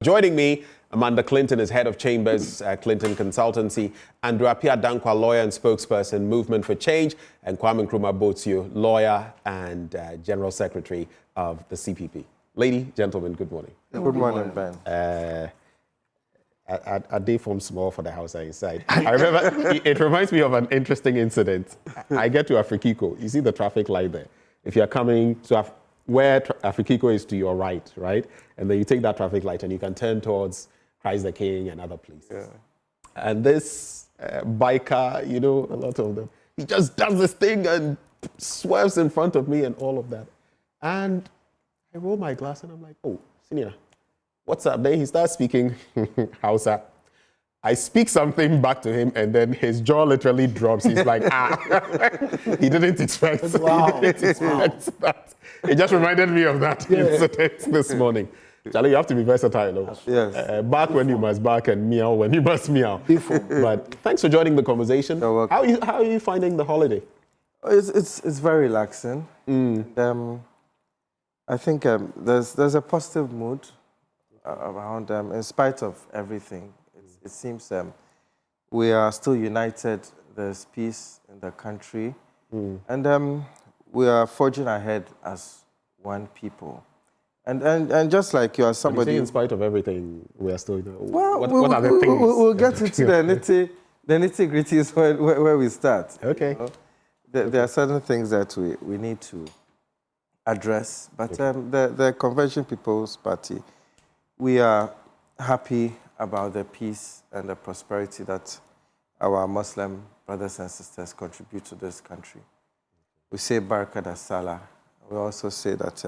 Joining me, Amanda Clinton is head of Chambers Clinton Consultancy, Andrew Apia Dankwa, lawyer and spokesperson, Movement for Change, and Kwame Nkrumah Botsio, lawyer and general secretary of the CPP. Lady, gentlemen, good morning. Good morning, Ben. A day from small for the house inside. I remember, it reminds me of an interesting incident. I get to Afrikiko. You see the traffic light there. If you're coming to where Afrikiko is to your right, and then you take that traffic light and you can turn towards Christ the King and other places. Yeah. And this biker, you know, a lot of them, he just does this thing and swerves in front of me and all of that. And I roll my glass and I'm like, oh, senior, what's up? Then he starts speaking Hausa. I speak something back to him, and then his jaw literally drops. He's like, he didn't expect, that. It just reminded me of that incident this morning. Charlie, you have to be versatile. No? Yes. Bark when you must bark and meow when you must meow. But thanks for joining the conversation. How are you finding the holiday? It's very relaxing. And, I think there's a positive mood around in spite of everything. It seems we are still united. There's peace in the country. And we are forging ahead as one people. And just like you are somebody... in spite of everything, we are still... Well, what are the things? We'll get into the nitty-gritties where we start. Okay. You know? There are certain things that we need to address. But the Convention People's Party, we are happy about the peace and the prosperity that our Muslim brothers and sisters contribute to this country. We say Baraka da Salah. We also say that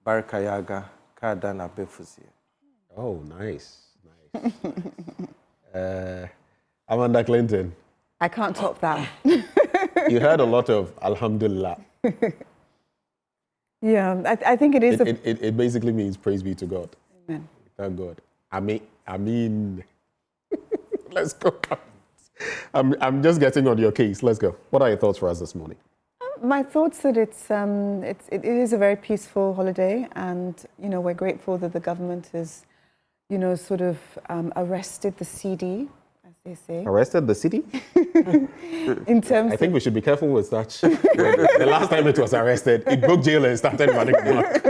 Baraka Yaga Kadana Befuzi. Oh, nice. Amanda Clinton. I can't top that. You heard a lot of Alhamdulillah. Yeah, I think it is. It basically means praise be to God. Amen. Thank God. I mean, let's go. I'm just getting on your case. Let's go. What are your thoughts for us this morning? My thoughts that it is a very peaceful holiday, and you know we're grateful that the government has, you know, sort of arrested the CD, as they say. Arrested the city? In terms, I think we should be careful with that. The last time it was arrested, it broke jail and started running amok.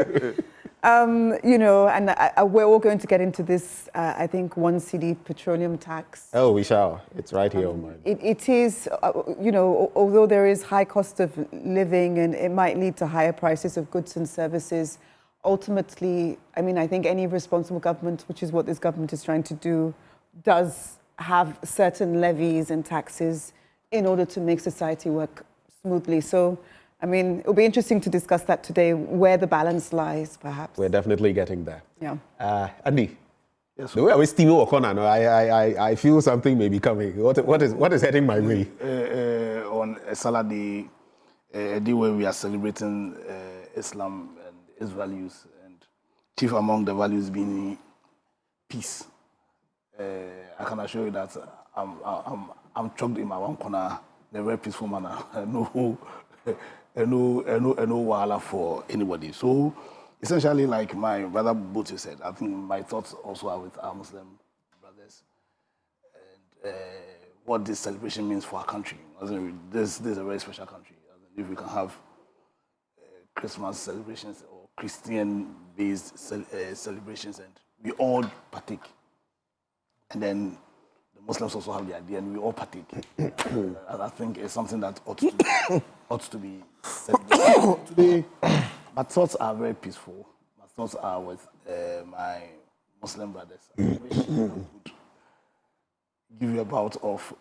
You know, and we're all going to get into this, I think, 1 CD petroleum tax. Oh, we shall. It's right here on mine. It is, you know, although there is high cost of living and it might lead to higher prices of goods and services, ultimately, I mean, I think any responsible government, which is what this government is trying to do, does have certain levies and taxes in order to make society work smoothly. So, I mean, it'll be interesting to discuss that today, where the balance lies, perhaps. We're definitely getting there. Yeah. Andy, yes, the way I was Steve O'Connor, I feel something may be coming. What is heading my way? On a Saturday, a day where we are celebrating Islam and its values, and chief among the values being peace. I can assure you that I'm chucked in my one corner in a very peaceful manner. No wahala for anybody. So essentially, like my brother Botsio said, I think my thoughts also are with our Muslim brothers and what this celebration means for our country. This is a very special country. If we can have Christmas celebrations or Christian-based celebrations, and we all partake, and then the Muslims also have their day, and we all partake. I think it's something that ought to be celebrated today. My thoughts are very peaceful. My thoughts are with my Muslim brothers. I wish I could give you a bout of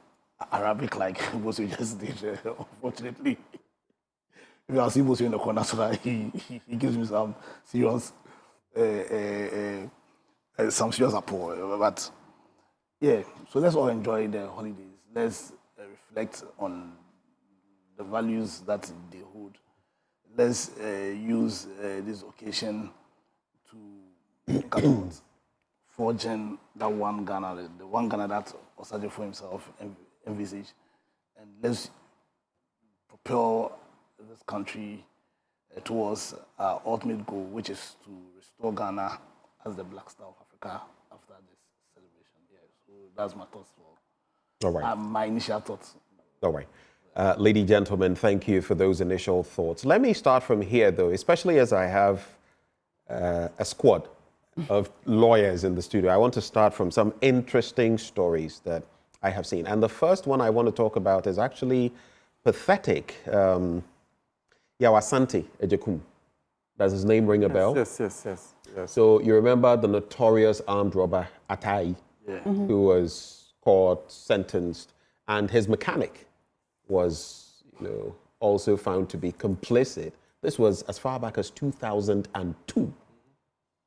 Arabic like Botsio just did. Unfortunately, if I see Botsio in the corner, so that he gives me some serious appall. But yeah, so let's all enjoy the holidays. Let's reflect on the values that they hold. Let's use this occasion to think about forging that one Ghana, the one Ghana that Osagyefo for himself envisaged, and let's propel this country towards our ultimate goal, which is to restore Ghana as the Black Star of Africa So that's my thoughts All right. my initial thoughts. All right. Ladies and gentlemen, thank you for those initial thoughts. Let me start from here, though, especially as I have a squad of lawyers in the studio. I want to start from some interesting stories that I have seen. And the first one I want to talk about is actually pathetic. Yawasanti Ejekum. Does his name ring a bell? Yes. So you remember the notorious armed robber Atai, who was caught, sentenced, and his mechanic was, also found to be complicit. This was as far back as 2002,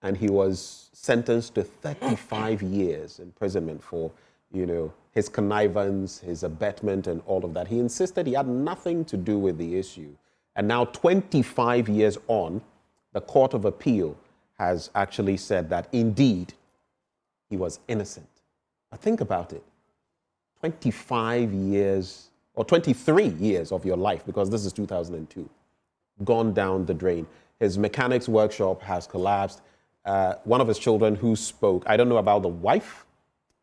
and he was sentenced to 35 years imprisonment for, his connivance, his abetment, and all of that. He insisted he had nothing to do with the issue, and now 25 years on, the Court of Appeal has actually said that indeed he was innocent. Now think about it. 25 years or 23 years of your life, because this is 2002, gone down the drain. His mechanics workshop has collapsed. One of his children who spoke, I don't know about the wife,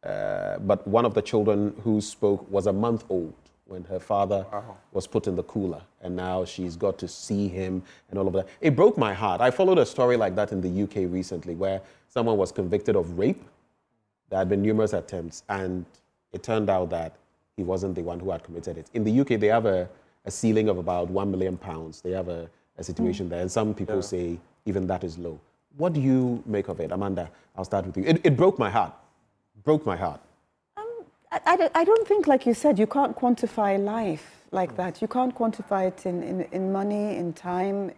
but one of the children who spoke was a month old when her father was put in the cooler, and now she's got to see him and all of that. It broke my heart. I followed a story like that in the UK recently where someone was convicted of rape. There had been numerous attempts, and it turned out that he wasn't the one who had committed it. In the UK, they have a ceiling of about £1 million. They have a situation there, and some people say even that is low. What do you make of it? Amanda, I'll start with you. It broke my heart. Broke my heart. I don't think, like you said, you can't quantify life like that. You can't quantify it in money, in time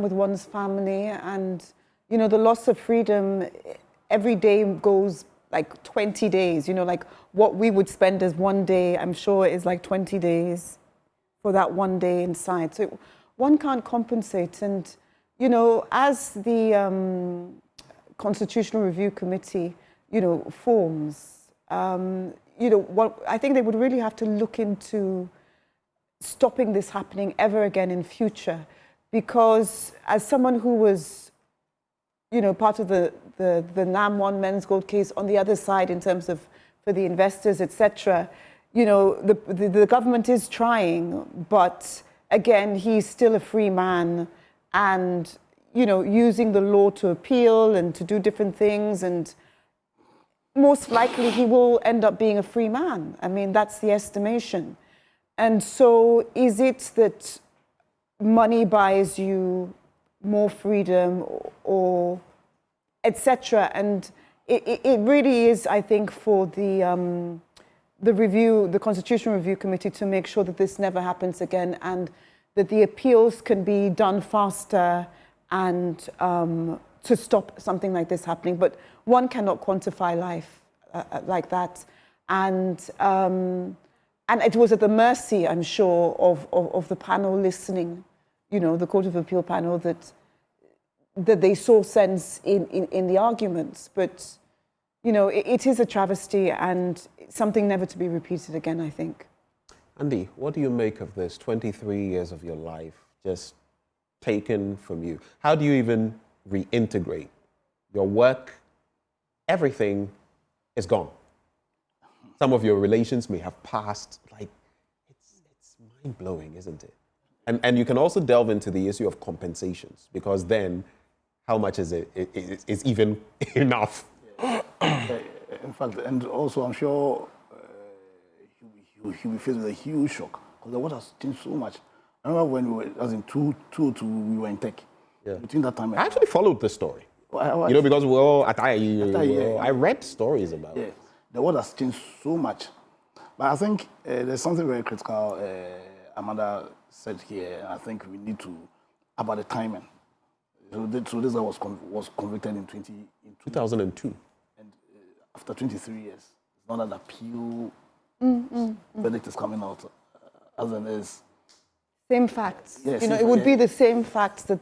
with one's family. And, the loss of freedom, every day goes like 20 days. Like what we would spend as one day, I'm sure is like 20 days for that one day inside. So one can't compensate. And, as the Constitutional Review Committee, forms, I think they would really have to look into stopping this happening ever again in future, because as someone who was, part of the NAM1 men's gold case on the other side in terms of for the investors, etc., the government is trying, but again, he's still a free man, and, using the law to appeal and to do different things, and most likely he will end up being a free man. I mean, that's the estimation. And so is it that money buys you more freedom or etc.? And it really is, I think, for the Constitutional Review Committee to make sure that this never happens again, and that the appeals can be done faster and to stop something like this happening. But one cannot quantify life like that. And it was at the mercy, I'm sure, of the panel listening, the Court of Appeal panel, that they saw sense in the arguments. But, it is a travesty and something never to be repeated again, I think. Andy, what do you make of this? 23 years of your life just taken from you. How do you even reintegrate? Your work, everything is gone. Some of your relations may have passed. Like, it's mind-blowing, isn't it? And you can also delve into the issue of compensations, because then how much is it is even enough? In fact, and also I'm sure he'll be faced with a huge shock, because the world has changed so much. I remember when we were, as in 2002, we were in tech. Yeah. Between that time, I actually followed this story. Because we're all I read stories about it. The world has changed so much. But I think there's something very critical Amanda said here. I think we need to, about the timing. So this guy was convicted in 2002. And after 23 years, it's not an appeal verdict is coming out as it is. Same facts. Yes, it would be the same facts that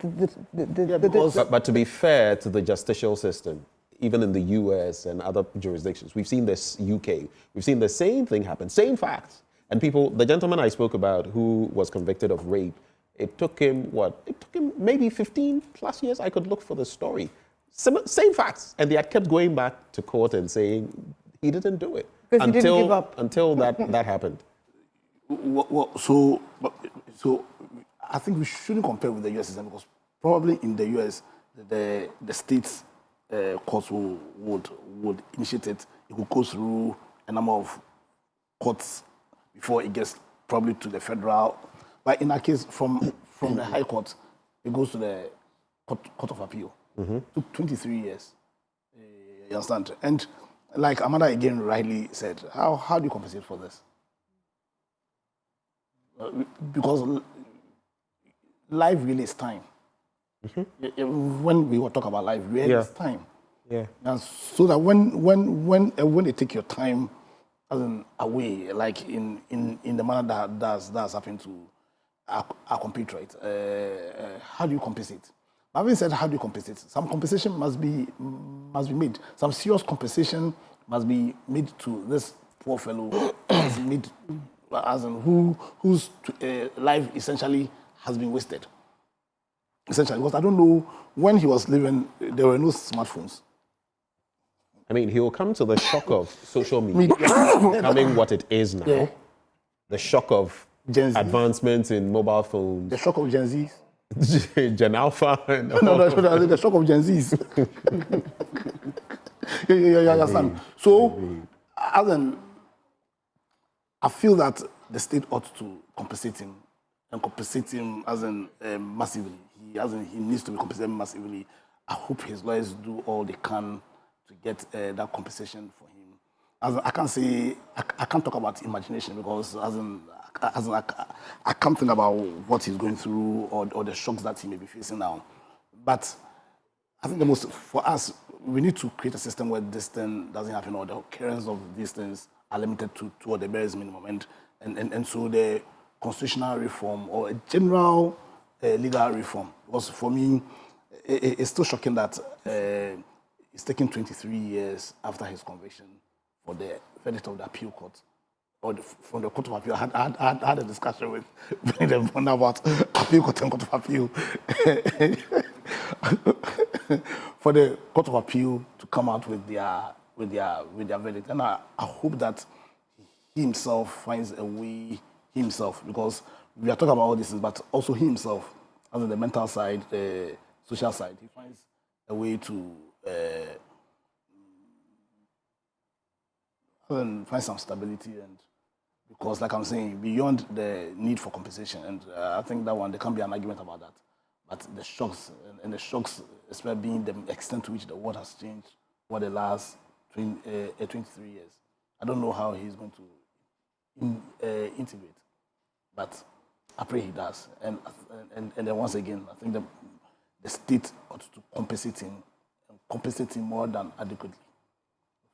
But to be fair to the justicial system, even in the US and other jurisdictions, we've seen this UK, we've seen the same thing happen, same facts. And people, the gentleman I spoke about who was convicted of rape, it took him maybe 15 plus years. I could look for the story. Same facts. And they had kept going back to court and saying He didn't do it. Because he didn't give up. Until that happened. So I think we shouldn't compare with the US system because probably in the US, the states courts would initiate it. It would go through a number of courts before it gets probably to the federal. But in our case, from the High Court, it goes to the Court of Appeal. Took 23 years. You understand? And like Amanda again rightly said, how do you compensate for this? Because life really is time. When we were talking about life, really is time. Yeah. And so that when they take your time as in away, like in the manner that's happened to Akomfre, right? How do you compensate? Having said how do you compensate? Some compensation must be made. Some serious compensation must be made to this poor fellow, must be made as in whose life essentially has been wasted. Essentially, because I don't know when he was living, there were no smartphones. I mean, he will come to the shock of social media becoming what it is now. Yeah. The shock of advancements in mobile phones. The shock of Gen Zs. Gen Alpha. No, the shock of Gen Zs. you understand? So, as in, I feel that the state ought to compensate him, and compensate him as in massively. He needs to be compensated massively. I hope his lawyers do all they can to get that compensation for him. As in, I can't say I can't talk about imagination because I can't think about what he's going through or the shocks that he may be facing now. But I think for us, we need to create a system where this thing doesn't happen or the occurrence of these things are limited to the barest minimum. And so the constitutional reform or a general legal reform. Because for me, it's still shocking that it's taken 23 years after his conviction for the verdict of the appeal court. Or from the Court of Appeal. I had a discussion with them about appeal court and Court of Appeal. For the Court of Appeal to come out with their verdict. And I hope that he himself finds a way, because we are talking about all these things, but also he himself, as in the mental side, the social side, he finds a way to find some stability, and because, like I'm saying, beyond the need for compensation, and I think that one, there can't be an argument about that. But the shocks, especially being the extent to which the world has changed for the last 23 years, I don't know how he's going to integrate. But I pray he does. And then once again, I think the state ought to compensate him more than adequately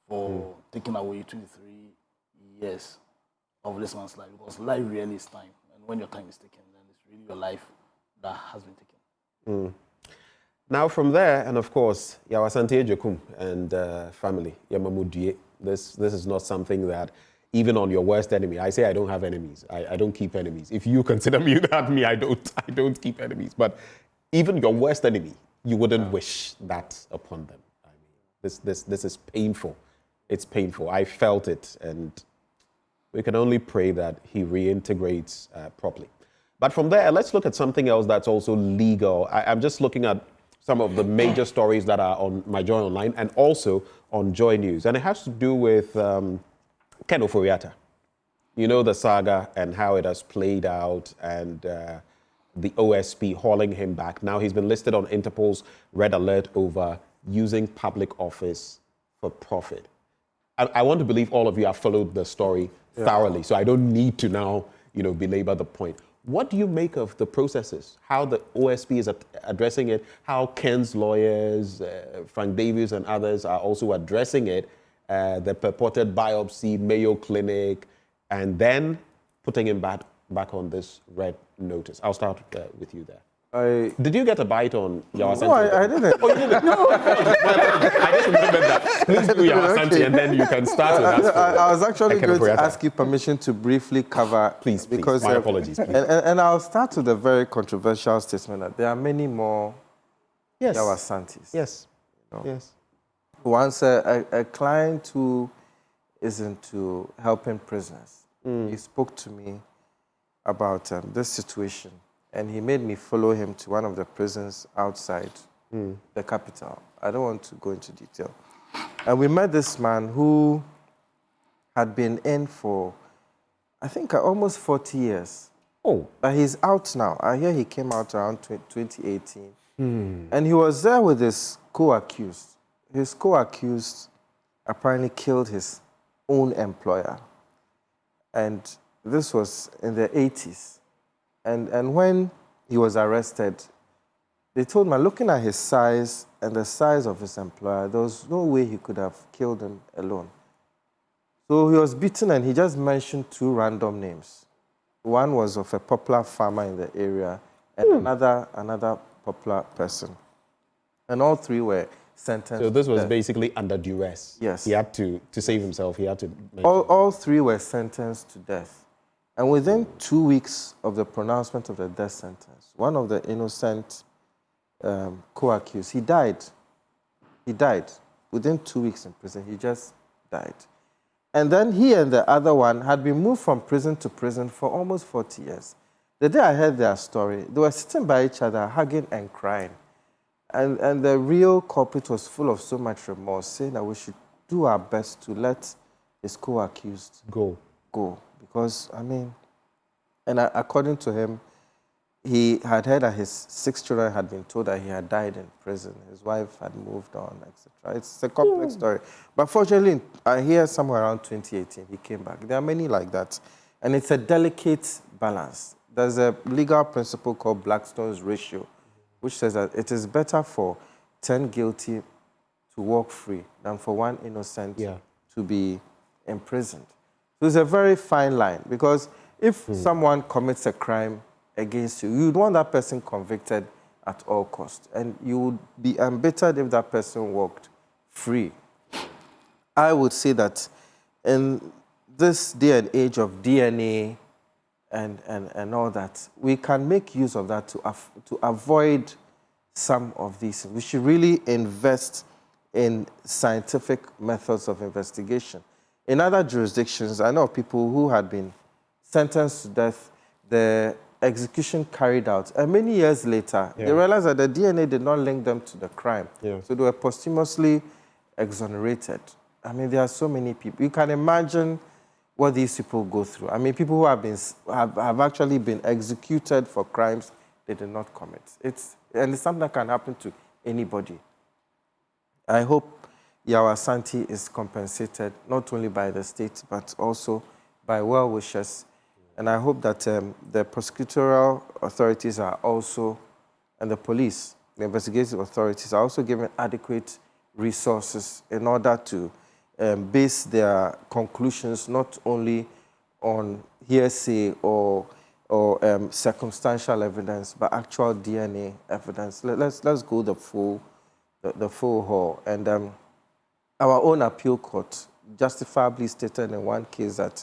for taking away 23 years of this man's life, because life really is time. And when your time is taken, then it's really your life that has been taken. Now from there, and of course, Yawasante Ejekum and family, Yamamudie, this is not something that, even on your worst enemy, I say I don't have enemies. I don't keep enemies. If you consider me that, I don't keep enemies. But even your worst enemy, you wouldn't wish that upon them. I mean, this is painful. It's painful. I felt it, and we can only pray that he reintegrates properly. But from there, let's look at something else that's also legal. I'm just looking at some of the major stories that are on My Joy Online and also on Joy News. And it has to do with Ken Oforiatta. You know the saga and how it has played out, and the OSP hauling him back. Now he's been listed on Interpol's red alert over using public office for profit. I want to believe all of you have followed the story thoroughly, so I don't need to now, belabor the point. What do you make of the processes? How the OSP is addressing it? How Ken's lawyers, Frank Davies and others are also addressing it? The purported biopsy, Mayo Clinic, and then putting him back on this red notice. I'll start with you there. Did you get a bite on Yawasante? No, I didn't. Oh, you didn't? No. I just remembered that. Please do Yawasante, and then you can start with us. I was actually going to ask you permission to briefly cover... Please, because my apologies. Please. And I'll start with a very controversial statement that there are many more Yawasantes. Yes. Once a client who is into helping prisoners. He spoke to me about this situation, and he made me follow him to one of the prisons outside the capital. I don't want to go into detail. And we met this man who had been in for, I think, almost 40 years. Oh. But he's out now. I hear he came out around 2018. And he was there with his co-accused. His co-accused apparently killed his own employer. And this was in the 80s. And when he was arrested, they told me, looking at his size and the size of his employer, there was no way he could have killed him alone. So he was beaten, and he just mentioned 2 random names. One was of a popular farmer in the area, and another popular person. And all 3 were sentenced. So this was to death. basically under duress. Yes. He had to save himself. He had to. All 3 were sentenced to death. And within 2 weeks of the pronouncement of the death sentence, one of the innocent co-accused, he died. He died. Within 2 weeks in prison, he just died. And then he and the other one had been moved from prison to prison for almost 40 years. The day I heard their story, they were sitting by each other, hugging and crying. And the real culprit was full of so much remorse, saying that we should do our best to let his co-accused go. Because, I mean, and according to him, he had heard that his 6 children had been told that he had died in prison. His wife had moved on, etc. It's a complex story. But fortunately, I hear somewhere around 2018, he came back. There are many like that. And it's a delicate balance. There's a legal principle called Blackstone's ratio, which says that it is better for 10 guilty to walk free than for 1 innocent to be imprisoned. So it's a very fine line, because if someone commits a crime against you, you'd want that person convicted at all costs, and you would be embittered if that person walked free. I would say that in this day and age of DNA and all that, we can make use of that to avoid some of these. We should really invest in scientific methods of investigation. In other jurisdictions, I know of people who had been sentenced to death, the execution carried out, and many years later, they realized that the DNA did not link them to the crime. So they were posthumously exonerated. I mean, there are so many people. You can imagine what these people go through. I mean, people who have actually been executed for crimes they did not commit. It's something that can happen to anybody. I hope Yawa Santi is compensated not only by the state, but also by well-wishers. And I hope that the prosecutorial authorities are also, and the police, the investigative authorities are also given adequate resources in order to base their conclusions not only on hearsay or circumstantial evidence, but actual DNA evidence. Let's go the full haul. And our own appeal court justifiably stated in one case that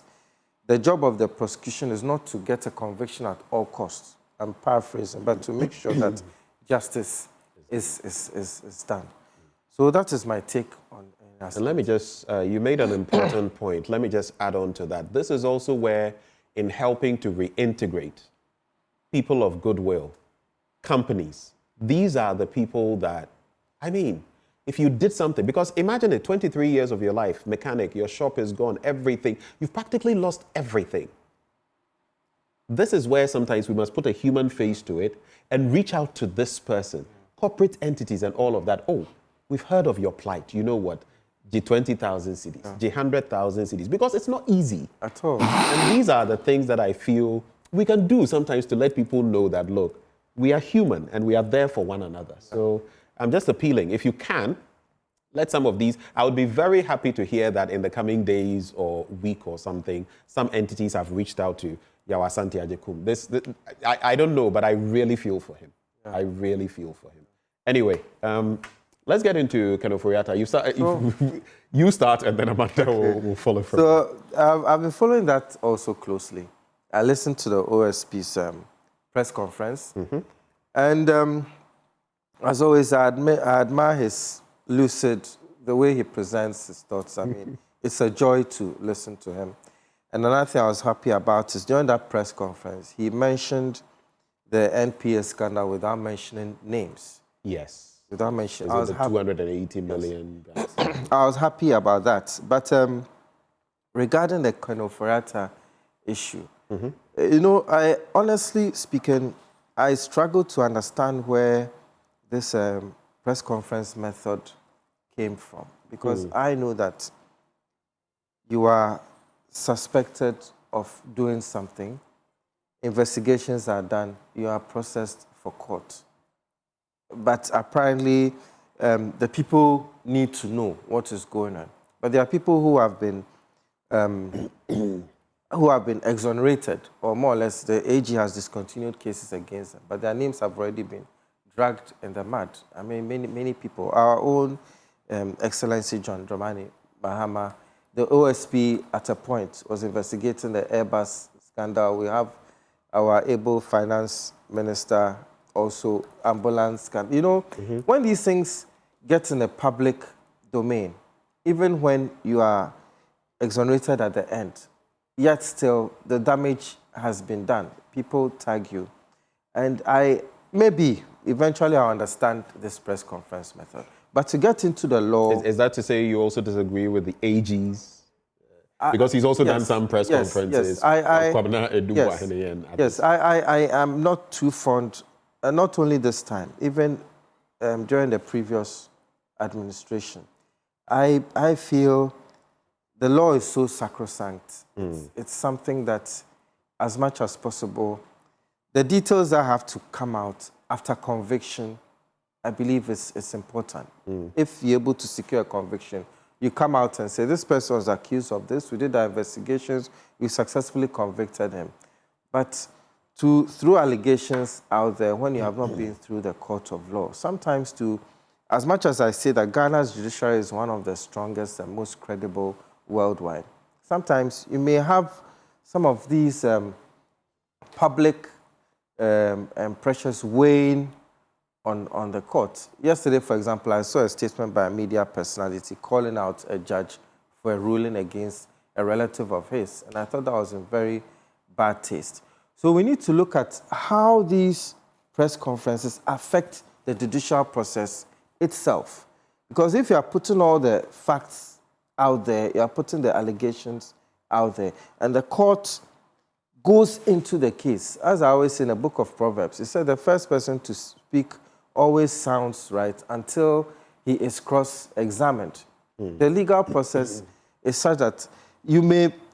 the job of the prosecution is not to get a conviction at all costs. I'm paraphrasing, but to make sure that justice is done. So that is my take on it. And let me just, you made an important point. Let me just add on to that. This is also where, in helping to reintegrate people of goodwill, companies, these are the people that, I mean, if you did something, because imagine it, 23 years of your life, mechanic, your shop is gone, everything. You've practically lost everything. This is where sometimes we must put a human face to it and reach out to this person, corporate entities and all of that. Oh, we've heard of your plight. You know what? G20,000 cities, G100,000 cities, because it's not easy. At all. And these are the things that I feel we can do sometimes to let people know that, look, we are human and we are there for one another. So I'm just appealing. If you can, let some of these, I would be very happy to hear that in the coming days or week or something, some entities have reached out to Yawa Santi Ajekum. I don't know, but I really feel for him. I really feel for him. Anyway, let's get into Kenoforiata. You start and then Amanda will follow from. So I've been following that also closely. I listened to the OSP's press conference. And as always, I admire his lucid, the way he presents his thoughts. I mean, it's a joy to listen to him. And another thing I was happy about is during that press conference, he mentioned the NPA scandal without mentioning names. Yes. Without mentioning. Was it the 280 million? I was happy about that. But regarding the Akomfre issue, you know, I honestly speaking, I struggle to understand where this press conference method came from, because I know that you are suspected of doing something, investigations are done, you are processed for court. But apparently, the people need to know what is going on. But there are people who have been exonerated, or more or less the AG has discontinued cases against them, but their names have already been dragged in the mud. I mean, many people. Our own Excellency John Dramani Mahama, the OSP at a point was investigating the Airbus scandal. We have our able finance minister, also ambulance scandal. You know, when these things get in the public domain, even when you are exonerated at the end, yet still the damage has been done. People tag you. And maybe eventually I'll understand this press conference method. But to get into the law... Is that to say you also disagree with the AGs? Because he's also done some press conferences. Yes, I am not too fond, not only this time, even during the previous administration. I feel the law is so sacrosanct. It's something that, as much as possible, the details that have to come out after conviction, I believe it's important. If you're able to secure a conviction, you come out and say, this person was accused of this, we did our investigations, we successfully convicted him. But through allegations out there, when you have not been through the court of law, sometimes as much as I say that Ghana's judiciary is one of the strongest and most credible worldwide, sometimes you may have some of these public pressures weighing on the court. Yesterday, for example, I saw a statement by a media personality calling out a judge for a ruling against a relative of his, and I thought that was in very bad taste. So we need to look at how these press conferences affect the judicial process itself. Because if you are putting all the facts out there, you are putting the allegations out there, and the court goes into the case. As I always say in the book of Proverbs, it said the first person to speak always sounds right until he is cross-examined. The legal process is such that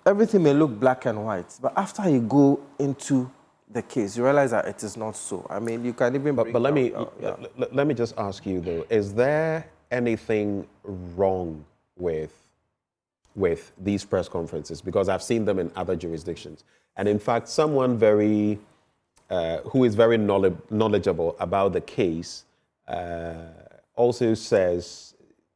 everything may look black and white, but after you go into the case, you realize that it is not so. I mean, you can even... But let me just ask you, though, is there anything wrong with these press conferences? Because I've seen them in other jurisdictions. And in fact, someone who is very knowledgeable about the case also says,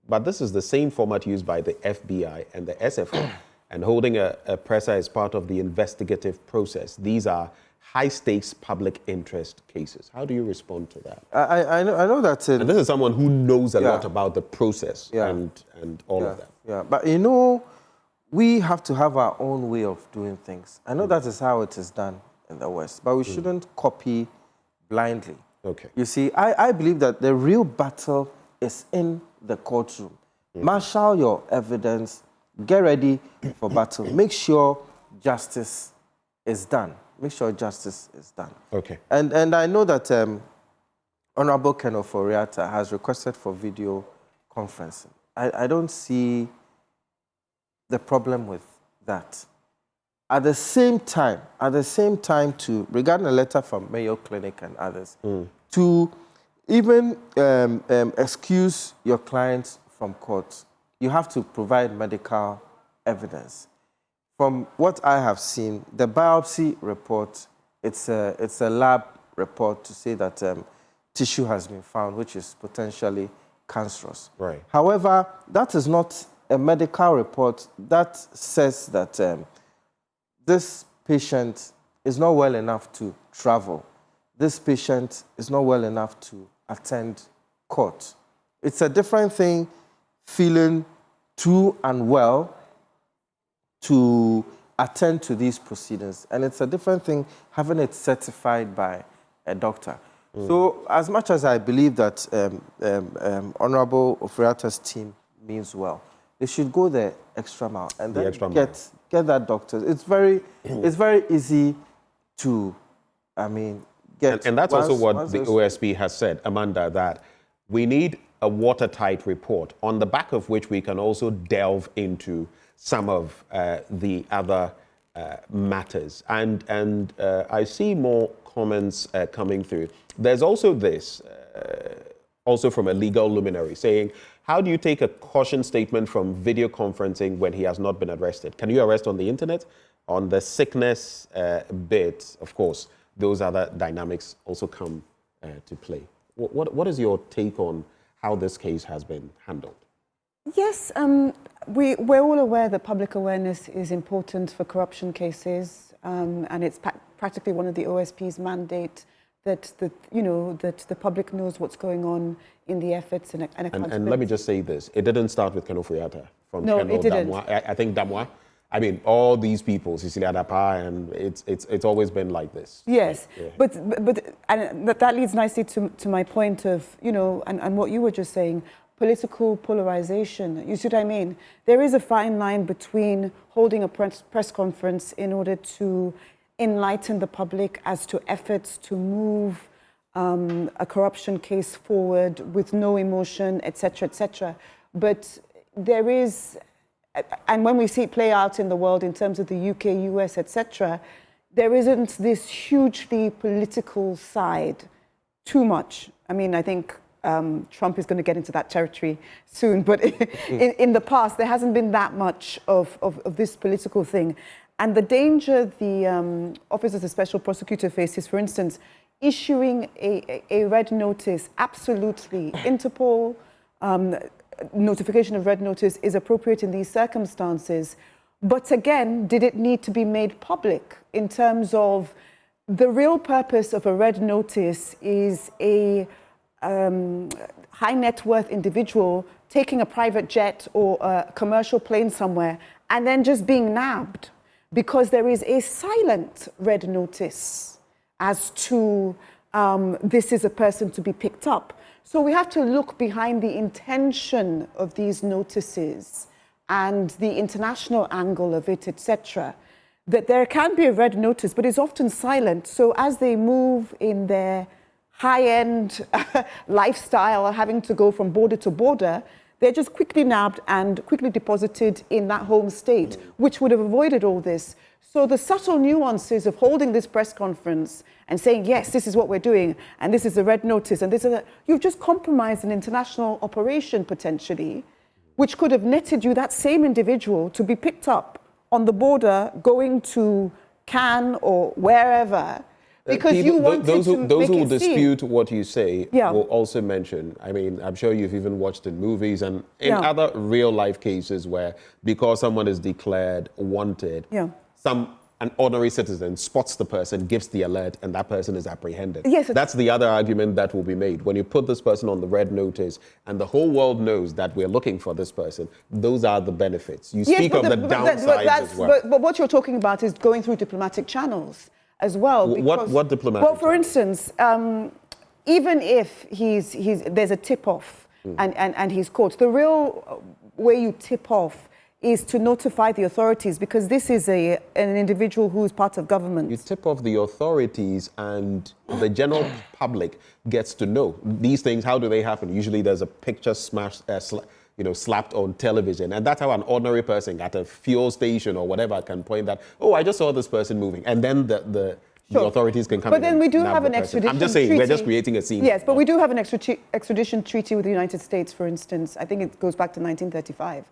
but this is the same format used by the FBI and the SFO, and holding a presser is part of the investigative process. These are high-stakes public interest cases. How do you respond to that? I know that... and this is someone who knows a lot about the process and all of that. Yeah, but you know, we have to have our own way of doing things. I know that is how it is done in the West, but we shouldn't copy blindly. Okay. You see, I believe that the real battle is in the courtroom. Marshal your evidence, get ready for battle. Make sure justice is done. Make sure justice is done. Okay. And I know that Honorable Akomfre has requested for video conferencing. I don't see the problem with that. At the same time, regarding a letter from Mayo Clinic and others, to even excuse your clients from court, you have to provide medical evidence. From what I have seen, the biopsy report, it's a lab report to say that tissue has been found, which is potentially cancerous. Right. However, that is not a medical report that says that this patient is not well enough to travel. This patient is not well enough to attend court. It's a different thing feeling too unwell to attend to these proceedings. And it's a different thing having it certified by a doctor. So as much as I believe that Honorable Ofriata's team means well, they should go the extra mile and then get that doctor. It's very easy to, get. And that's also what the OSP has said, Amanda, that we need a watertight report on the back of which we can also delve into some of the other matters. And I see more comments coming through. There's also this, also from a legal luminary, saying, how do you take a caution statement from video conferencing when he has not been arrested? Can you arrest on the internet? On the sickness bit, of course, those other dynamics also come to play. What is your take on how this case has been handled? Yes, we're all aware that public awareness is important for corruption cases, and it's practically one of the OSP's mandate that the public knows what's going on in the efforts and accountability. And let me just say this: it didn't start with Ken Ofri-Atta from No, Ken it didn't. I think Damwa. I mean, all these people, Cecilia Dapa, and it's always been like this. Yes, yeah. but that leads nicely to my point of, and what you were just saying, political polarization. You see what I mean? There is a fine line between holding a press conference in order to enlighten the public as to efforts to move a corruption case forward with no emotion, etc., but there is, and when we see it play out in the world in terms of the UK, US, etc., there isn't this hugely political side too much. I mean, I think Trump is going to get into that territory soon, but in the past, there hasn't been that much of this political thing. And the danger the Office of the Special Prosecutor faces, for instance, issuing a red notice, absolutely, Interpol, notification of red notice is appropriate in these circumstances. But again, did it need to be made public in terms of the real purpose of a red notice is a high net worth individual taking a private jet or a commercial plane somewhere and then just being nabbed because there is a silent red notice as to this is a person to be picked up. So we have to look behind the intention of these notices and the international angle of it, etc. That there can be a red notice, but it's often silent. So as they move in their high-end lifestyle, having to go from border to border, they're just quickly nabbed and quickly deposited in that home state, which would have avoided all this. So the subtle nuances of holding this press conference and saying, yes, this is what we're doing, and this is a red notice, and this is you've just compromised an international operation potentially, which could have netted you that same individual to be picked up on the border going to Cannes or wherever. Because people, you wanted those who will dispute seem. What you say will also mention, I mean, I'm sure you've even watched in movies and in other real life cases where because someone is declared wanted, an ordinary citizen spots the person, gives the alert, and that person is apprehended. Yes, that's the other argument that will be made. When you put this person on the red notice and the whole world knows that we're looking for this person, those are the benefits. You speak of the downsides as well. But what you're talking about is going through diplomatic channels as well. Because, what diplomatic Well, for instance, even if there's a tip-off and he's caught, the real way you tip off is to notify the authorities, because this is an individual who is part of government. You tip off the authorities and the general public gets to know these things. How do they happen? Usually there's a picture slapped on television, and that's how an ordinary person at a fuel station or whatever can point that, oh, I just saw this person moving, and then the authorities can come in. But then we do have an extradition I'm just saying, treaty. we're just creating a scene. Yes, but we do have an extradition treaty with the United States, for instance. I think it goes back to 1935.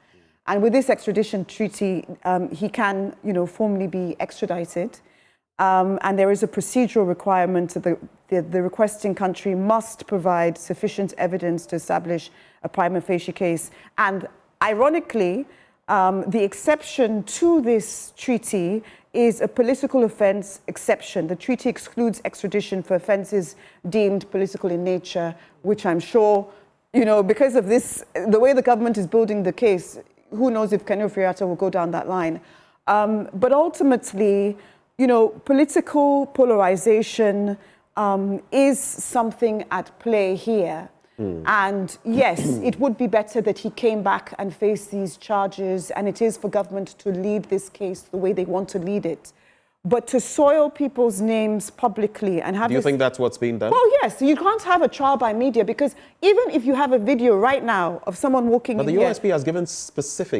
And with this extradition treaty, he can, formally be extradited. And there is a procedural requirement that the requesting country must provide sufficient evidence to establish a prima facie case. And ironically, the exception to this treaty is a political offense exception. The treaty excludes extradition for offenses deemed political in nature, which I'm sure, because of this, the way the government is building the case, who knows if Ken Ofri-Atta will go down that line. But ultimately, you know, political polarization is something at play here. And yes, it would be better that he came back and faced these charges, and it is for government to lead this case the way they want to lead it. But to soil people's names publicly and have Do you think that's what's being done? Well, yes. You can't have a trial by media, because even if you have a video right now of someone walking But in the here... OSP has given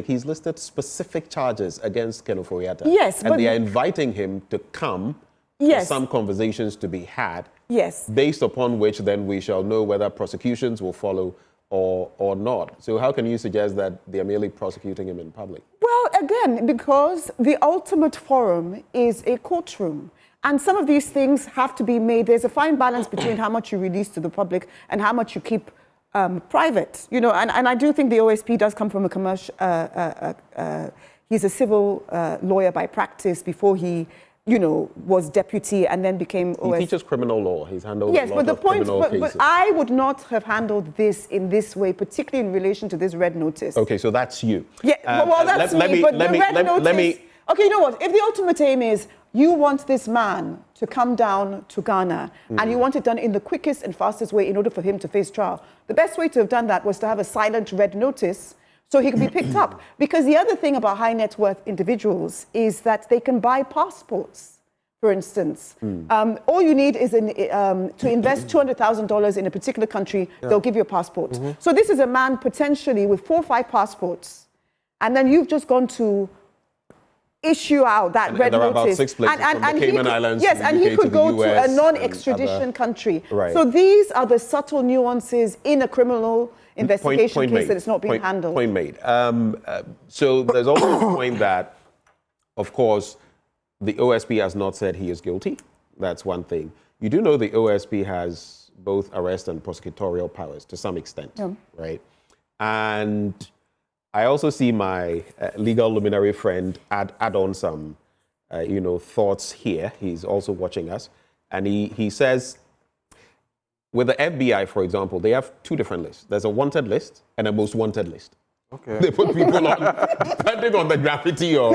he's listed specific charges against Akomfre. Yes, and but... they are inviting him to come for some conversations to be had. Yes. Based upon which then we shall know whether prosecutions will follow or not. So how can you suggest that they are merely prosecuting him in public? Well, again, because the ultimate forum is a courtroom. And some of these things have to be made. There's a fine balance between how much you release to the public and how much you keep private. You know, and I do think the OSP does come from a commercial... he's a civil lawyer by practice before he... you know, was deputy and then became OSP. He teaches criminal law. He's handled yes, a lot but the of point, criminal cases. but I would not have handled this in this way, particularly in relation to this red notice. Okay, so that's you. Yeah, well, that's me, but the red notice... Okay, you know what? If the ultimate aim is you want this man to come down to Ghana and you want it done in the quickest and fastest way in order for him to face trial, the best way to have done that was to have a silent red notice so he could be picked up. Because the other thing about high net worth individuals is that they can buy passports, for instance. All you need is to invest $200,000 in a particular country, they'll give you a passport. So this is a man potentially with 4 or 5 passports, and then you've just gone to issue out that red there are notice. about 6 places from the Cayman Islands yes, to the and he UK could to the go to US a non-extradition country. Right. So these are the subtle nuances in a criminal investigation case that it's not being handled. Point made. So there's also a point that, of course, the OSP has not said he is guilty. That's one thing. You do know the OSP has both arrest and prosecutorial powers to some extent, right? And I also see my legal luminary friend add on some, thoughts here. He's also watching us. And he says, with the FBI, for example, they have 2 different lists. There's a wanted list and a most wanted list. Okay. They put people on, depending on the graffiti or,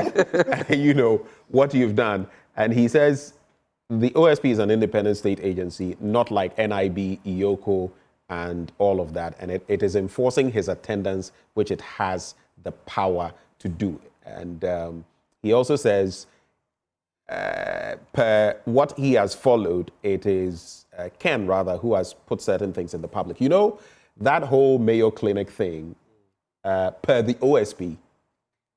what you've done. And he says the OSP is an independent state agency, not like NIB, IOCO, and all of that. And it is enforcing his attendance, which it has the power to do. And he also says, per what he has followed, it is Ken, rather, who has put certain things in the public. You know, that whole Mayo Clinic thing, per the OSP,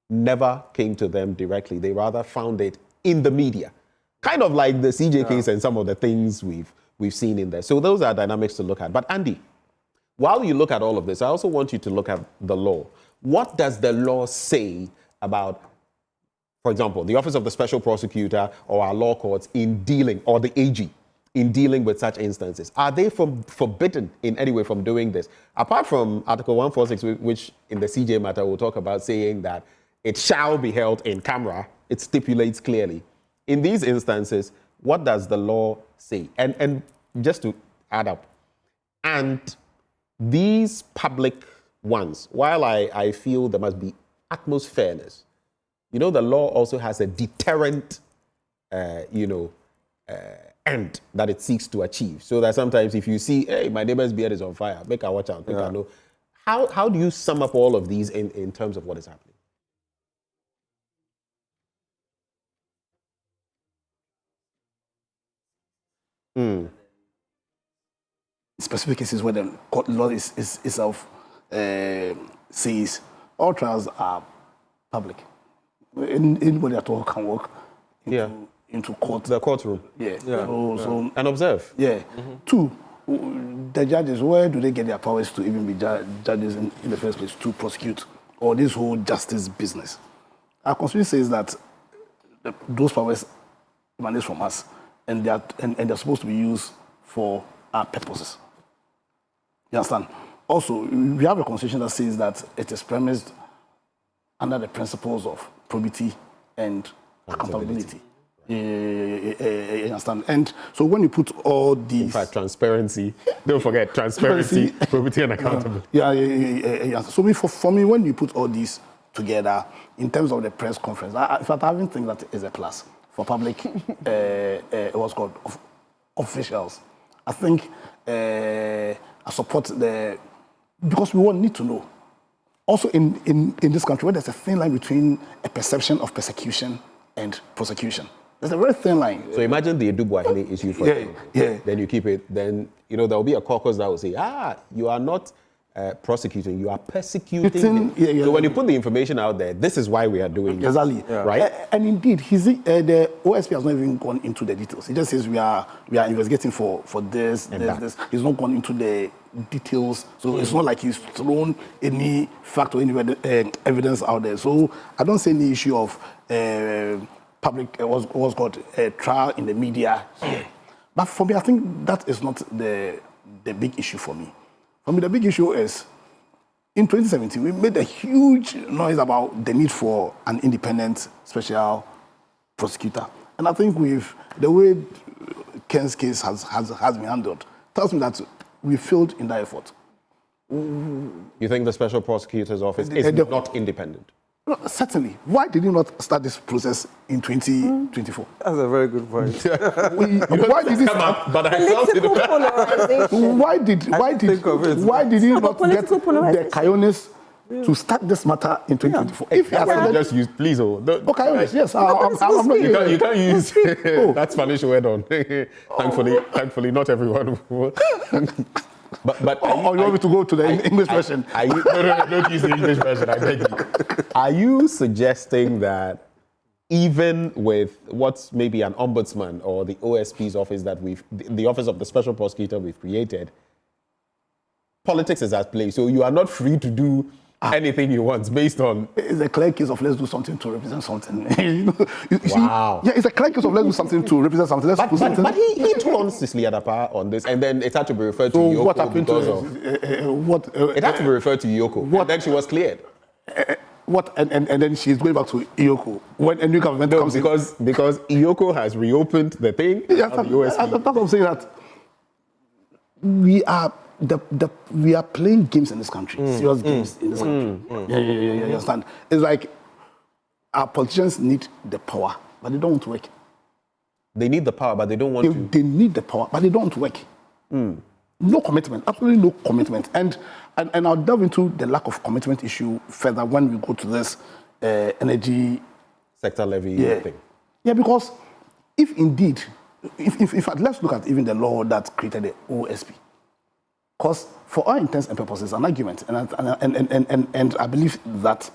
never came to them directly. They rather found it in the media. Kind of like the CJ case and some of the things we've seen in there. So those are dynamics to look at. But Andy, while you look at all of this, I also want you to look at the law. What does the law say about, for example, the Office of the Special Prosecutor or our law courts in dealing, or the AG, in dealing with such instances? Are they forbidden in any way from doing this? Apart from Article 146, which in the CJ matter we'll talk about, saying that it shall be held in camera, it stipulates clearly. In these instances, what does the law say? And just to add up, and these public ones, while I feel there must be utmost fairness, the law also has a deterrent, end that it seeks to achieve. So that sometimes if you see, hey, my neighbor's beard is on fire, make a watch out, make a know. How do you sum up all of these in terms of what is happening? Specific cases where the court law itself says all trials are public. Anybody at all can walk into court. The courtroom. Yeah. So and observe. Yeah. 2, the judges, where do they get their powers to even be judges in the first place to prosecute, or this whole justice business? Our constitution says that those powers emanate from us, and they're supposed to be used for our purposes. You understand? Also, we have a constitution that says that it is premised under the principles of probity and accountability. You understand? And so when you put all these... In fact, transparency. Don't forget, transparency, probity and accountability. Yeah. So for me, when you put all these together in terms of the press conference. In fact, I even think that is a plus for public, what's called, officials. I think I support because we won't need to know. Also in this country, where there's a thin line between a perception of persecution and prosecution. There's a very thin line. So imagine the Edubwahili issue for yeah. Then you keep it. Then there will be a caucus that will say, you are not prosecuting, you are persecuting. So when you put the information out there, this is why we are doing it. Exactly. Yeah. Right? And indeed, the OSP has not even gone into the details. He just says we are investigating for this. He's not gone into the details. So it's not like he's thrown any fact or any evidence out there. So I don't see any issue of public, what's called a trial in the media here. But for me, I think that is not the big issue for me. For me, the big issue is, in 2017, we made a huge noise about the need for an independent special prosecutor. And I think the way Ken's case has been handled tells me that we failed in that effort. You think the special prosecutor's office is not independent? No, certainly. Why did you not start this process in 2024? That's a very good point. Why did it start? But I felt it. Why did you not get the Kayonis to start this matter in 2024? If you have just use, please, Kayonis, yes. I'm not. You can't use that Spanish word on. Thankfully, not everyone. But you want me to go to the English version? No, don't use the English version, I beg you. Are you suggesting that even with what's maybe an ombudsman or the OSP's office the office of the special prosecutor we've created, politics is at play, so you are not free to do anything you want based on... It's a clear case of let's do something to represent something. Wow. Yeah, it's a clear case of let's do something to represent something. But he told Cicely Adapa on this, and then it had to be referred to Yoko. What happened it had to be referred to Yoko, and then she was cleared. And then she's going back to Yoko when a new government comes because Yoko has reopened the thing. Yeah, that's what I'm saying, that we are playing games in this country, serious games in this country. Yeah, you understand? It's like our politicians need the power, but they don't want to work. They need the power, but they don't want to. They need the power, but they don't want to work. No commitment, absolutely no commitment. And I'll delve into the lack of commitment issue further when we go to this energy sector levy thing. Yeah, because if indeed, let's look at even the law that created the OSP. Because for all intents and purposes, an argument, and I believe that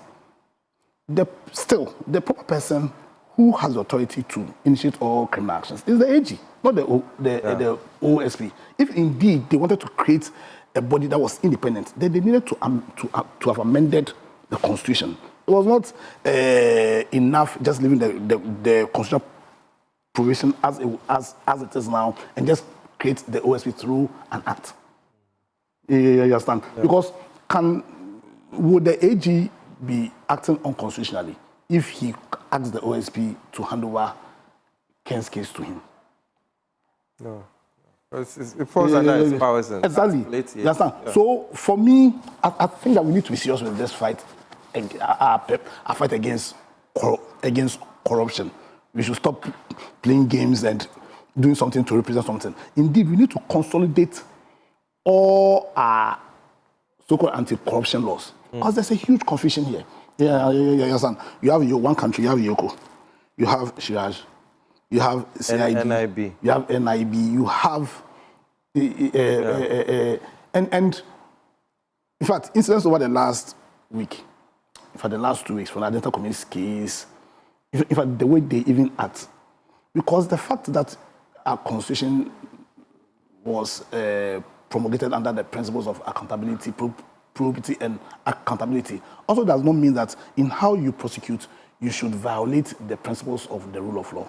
the proper person who has the authority to initiate all criminal actions is the AG, not the OSP. If indeed they wanted to create a body that was independent, then they needed to have amended the constitution. It was not enough just leaving the constitutional provision as it is now and just create the OSP through an act. You understand? Yeah. Because would the AG be acting unconstitutionally if he asks the OSP to hand over Ken's case to him? No. It falls under his powers. Exactly. You understand? Yeah. So for me, I think that we need to be serious with this fight, our fight against corruption. We should stop playing games and doing something to represent something. Indeed, we need to consolidate all our so-called anti-corruption laws. Because there's a huge confusion here. Yeah, understand? You have one country, you have Yoko, you have Shiraj, you have CID, NIB. You have NIB, you have... and in fact, incidents over the last week, in fact, the last 2 weeks, from the Identical Communities case, in fact, the way they even act, because the fact that our constitution was promulgated under the principles of accountability, probity, and accountability also does not mean that in how you prosecute, you should violate the principles of the rule of law.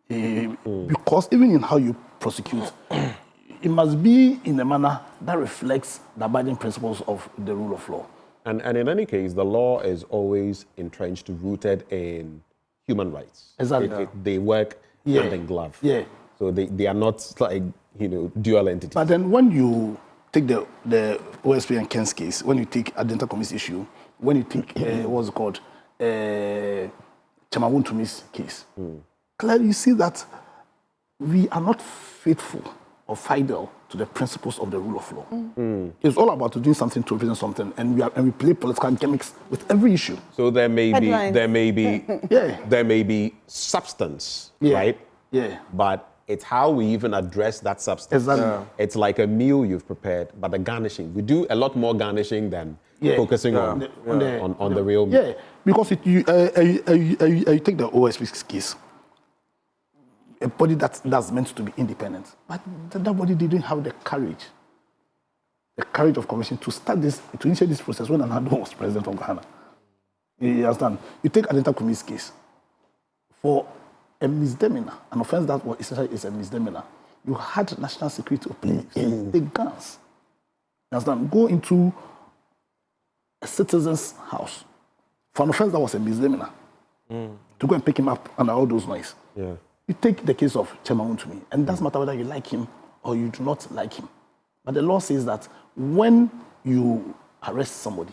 Because even in how you prosecute, it must be in a manner that reflects the abiding principles of the rule of law. And in any case, the law is always entrenched, rooted in human rights. Exactly. They work hand in glove. Yeah. So they are not like, dual entities. But then when you take the OSP and Ken's case, when you take Identical Communities issue, when you take, what's it called, Chemawuntumi's case, clearly you see that we are not faithful or fidel to the principles of the rule of law. It's all about doing something to represent something, and we play political gimmicks with every issue. So there may be Yeah. there may be substance, Yeah. right? Yeah. But it's how we even address that substance. Exactly. Yeah. It's like a meal you've prepared, but the garnishing. We do a lot more garnishing than focusing on the real meal. Yeah, because you take the OSP's case, a body that's meant to be independent, but that body didn't have the courage of commission to initiate this process when Anado was president of Ghana. You understand? You take Adenta Kumi's case, for a misdemeanor, an offense that was essentially is a misdemeanor, you had national security police take guns. You understand? Go into a citizen's house for an offense that was a misdemeanor to go and pick him up under all those noise. Yeah. You take the case of Chemawuntumi, and it doesn't matter whether you like him or you do not like him. But the law says that when you arrest somebody,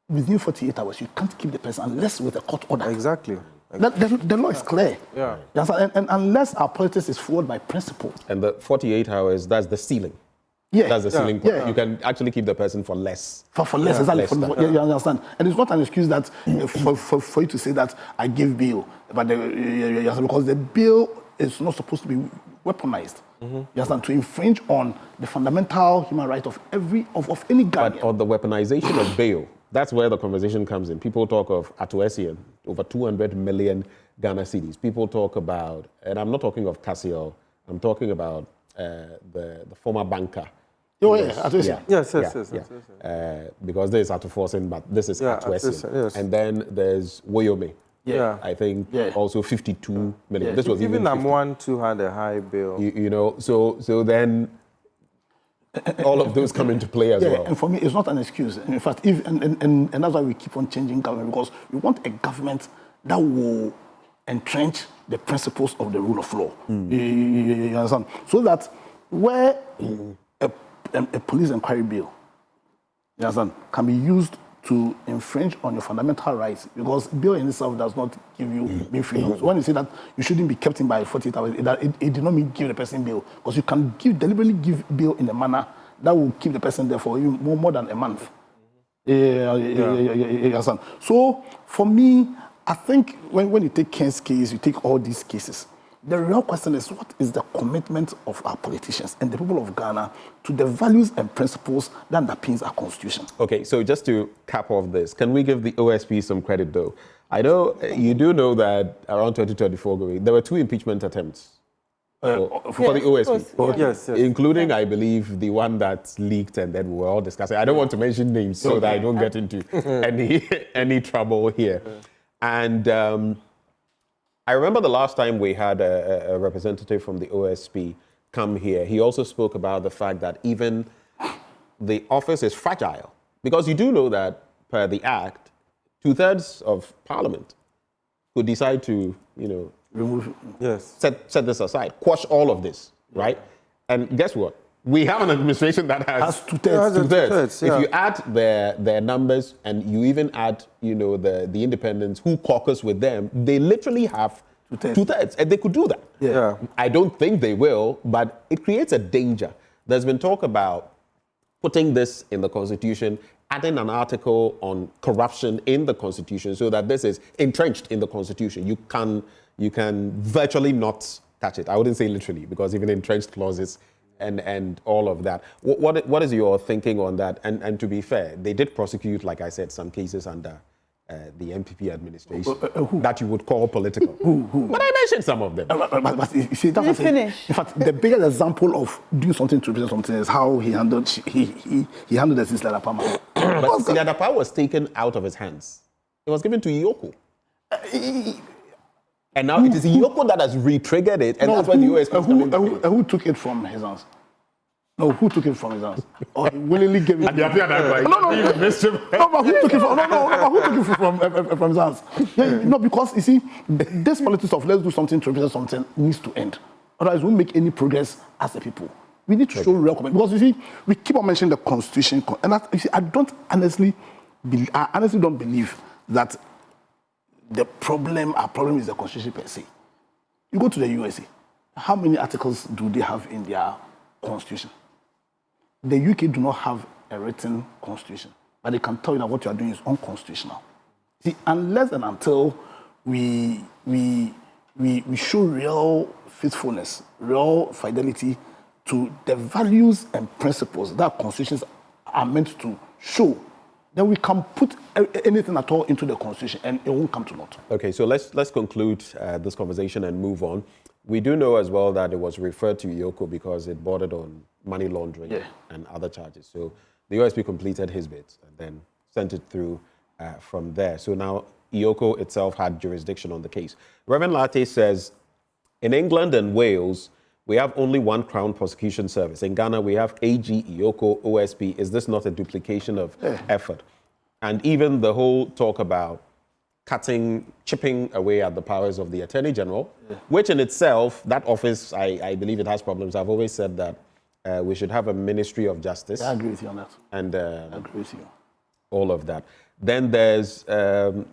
within 48 hours, you can't keep the person unless with a court order. Exactly. The law is clear. Yeah. And unless our politics is forward by principle. And the 48 hours, that's the ceiling. Yeah. That's the ceiling point. Yeah. You can actually keep the person for less. For less, exactly. Less than. You understand? And it's not an excuse that for you to say that I give bail, but because the bail is not supposed to be weaponized. You understand? To infringe on the fundamental human right of any Ghanaian. But on the weaponization of bail, that's where the conversation comes in. People talk of Atuesian, over 200 million Ghana cedis. People talk about, and I'm not talking of Cassiel, I'm talking about the former banker. Oh, yeah, Atuesian. Yes. Because this is Atuforsen, but this is Atuesian. Yes. And then there's Woyome. Yeah. I think also 52 million. Yeah. This was Even even 50. Amwan too had a high bill. You know, so then all of those come into play as well. And for me, it's not an excuse. In fact, and that's why we keep on changing government, because we want a government that will entrench the principles of the rule of law. You understand? So that where a police inquiry bill, you understand, can be used to infringe on your fundamental rights, because bail in itself does not give you bail freedom. So when you say that you shouldn't be kept in by 48 hours, it did not mean give the person bail, because you can deliberately give bail in a manner that will keep the person there for more than a month. So for me, I think when you take Ken's case, you take all these cases, the real question is, what is the commitment of our politicians and the people of Ghana to the values and principles that underpins our constitution? Okay, so just to cap off this, can we give the OSP some credit though? I know you do know that around 2024, there were 2 impeachment attempts for the OSP. Yes. Including, I believe, the one that leaked and then we were all discussing. I don't want to mention names so that I don't get into any trouble here. And I remember the last time we had a representative from the OSP come here, he also spoke about the fact that even the office is fragile. Because you do know that, per the Act, 2/3 of Parliament could decide to, Remove. set this aside, quash all of this, right? And guess what? We have an administration that has 2/3. 2/3. Yeah. If you add their numbers and you even add, the independents who caucus with them, they literally have 2/3, and they could do that. Yeah. I don't think they will, but it creates a danger. There's been talk about putting this in the Constitution, adding an article on corruption in the Constitution so that this is entrenched in the Constitution. You can virtually not touch it. I wouldn't say literally, because even entrenched clauses and all of that. What is your thinking on that? And to be fair, they did prosecute, like I said, some cases under the MPP administration that you would call political. Who? But I mentioned some of them. But you see, that's what I'm saying. In fact, the biggest example of doing something to represent something is how he handled the Sislada Palmer. But Sislada Palmer was taken out of his hands. It was given to Iyoko. And now it is Iyoko that has re-triggered it, and that's why the OSP is coming back. Who took it from his hands? No, who took it from his hands? Or he willingly gave it? No, but who took it from? No, who took it from his hands? Yeah, no, because you see, this politics of let's do something to represent something needs to end. Otherwise, we won't make any progress as a people. We need to show real commitment, because you see, we keep on mentioning the Constitution, and I don't honestly I honestly don't believe that our problem is the constitution per se. You go to the USA, how many articles do they have in their constitution? The UK do not have a written constitution, but they can tell you that what you are doing is unconstitutional. See, unless and until we show real faithfulness, real fidelity to the values and principles that constitutions are meant to show, then we can put anything at all into the constitution and it won't come to naught. Okay, so let's conclude this conversation and move on. We do know as well that it was referred to Ioko because it bordered on money laundering and other charges. So the OSP completed his bit and then sent it through from there. So now Ioko itself had jurisdiction on the case. Reverend Latte says, in England and Wales, we have only one Crown Prosecution Service. In Ghana, we have AG, Ioko, OSP. Is this not a duplication of effort? And even the whole talk about chipping away at the powers of the Attorney General, which in itself, that office, I believe it has problems. I've always said that we should have a Ministry of Justice. I agree with you on that. And I agree with you. All of that. Then there's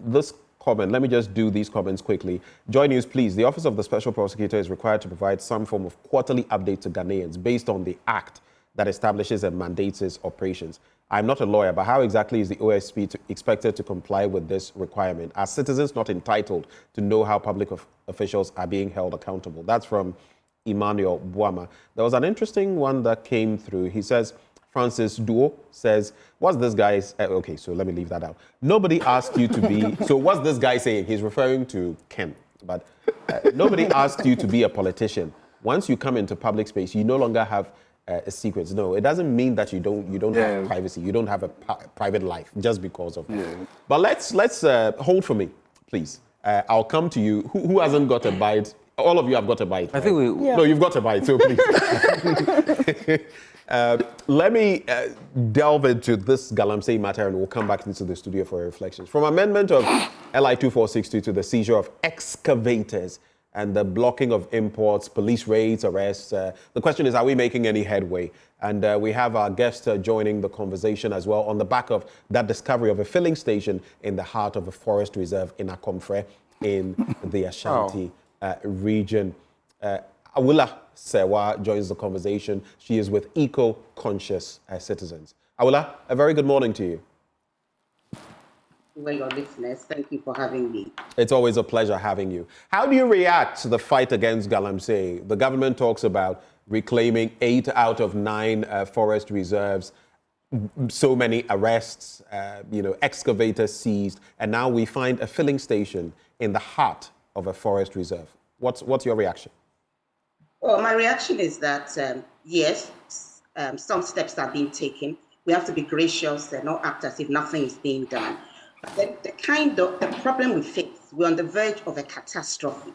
this comment. Let me just do these comments quickly. Joy News, please. The Office of the Special Prosecutor is required to provide some form of quarterly update to Ghanaians based on the act that establishes and mandates its operations. I'm not a lawyer, but how exactly is the OSP expected to comply with this requirement? Are citizens not entitled to know how public officials are being held accountable? That's from Emmanuel Buama. There was an interesting one that came through. He says, Francis Duo says, what's this guy's... okay, so let me leave that out. Nobody asked you to be... So what's this guy saying? He's referring to Ken. But nobody asked you to be a politician. Once you come into public space, you no longer have secrets. No, it doesn't mean that you don't have privacy. You don't have a private life just because of that. But let's hold for me, please. I'll come to you. Who hasn't got a bite? All of you have got a bite. I think we... No, you've got a bite, so please. Let me delve into this Galamsey matter and we'll come back into the studio for reflections. From amendment of LI 2462 to the seizure of excavators and the blocking of imports, police raids, arrests, the question is, are we making any headway? And we have our guest joining the conversation as well on the back of that discovery of a filling station in the heart of a forest reserve in Akomfre in the Ashanti region. Awula Sewa joins the conversation. She is with Eco-Conscious Citizens. Awula, a very good morning to you. Well, your listeners, thank you for having me. It's always a pleasure having you. How do you react to the fight against Galamsey? The government talks about reclaiming 8 out of 9 forest reserves, so many arrests, excavators seized, and now we find a filling station in the heart of a forest reserve. What's your reaction? Well, my reaction is that, yes, some steps are being taken. We have to be gracious and not act as if nothing is being done. But the problem we face, we're on the verge of a catastrophe.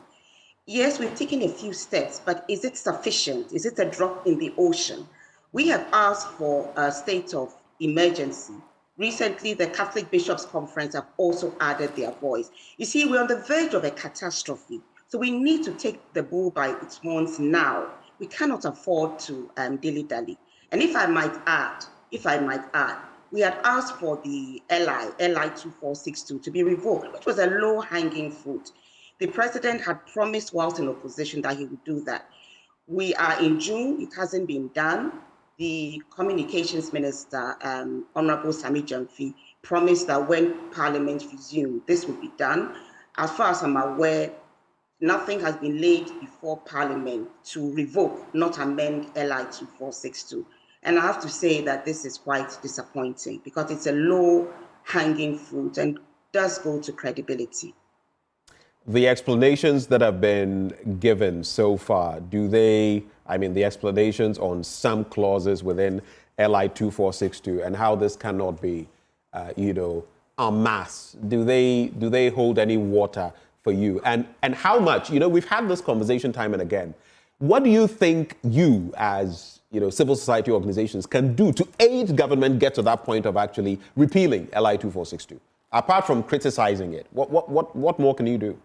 Yes, we've taken a few steps, but is it sufficient? Is it a drop in the ocean? We have asked for a state of emergency. Recently, the Catholic Bishops' Conference have also added their voice. You see, we're on the verge of a catastrophe. So we need to take the bull by its horns now. We cannot afford to dilly-dally. And if I might add, we had asked for the LI 2462 to be revoked, which was a low-hanging fruit. The president had promised whilst in opposition that he would do that. We are in June, it hasn't been done. The communications minister, Honorable Sami Jamfi, promised that when Parliament resumed, this would be done. As far as I'm aware, nothing has been laid before Parliament to revoke, not amend LI 2462. And I have to say that this is quite disappointing because it's a low-hanging fruit and does go to credibility. The explanations that have been given so far, the explanations on some clauses within LI 2462 and how this cannot be, en masse, do they hold any water for you? And how much, we've had this conversation time and again. What do you think you as civil society organizations can do to aid government get to that point of actually repealing LI 2462? Apart from criticizing it, what more can you do?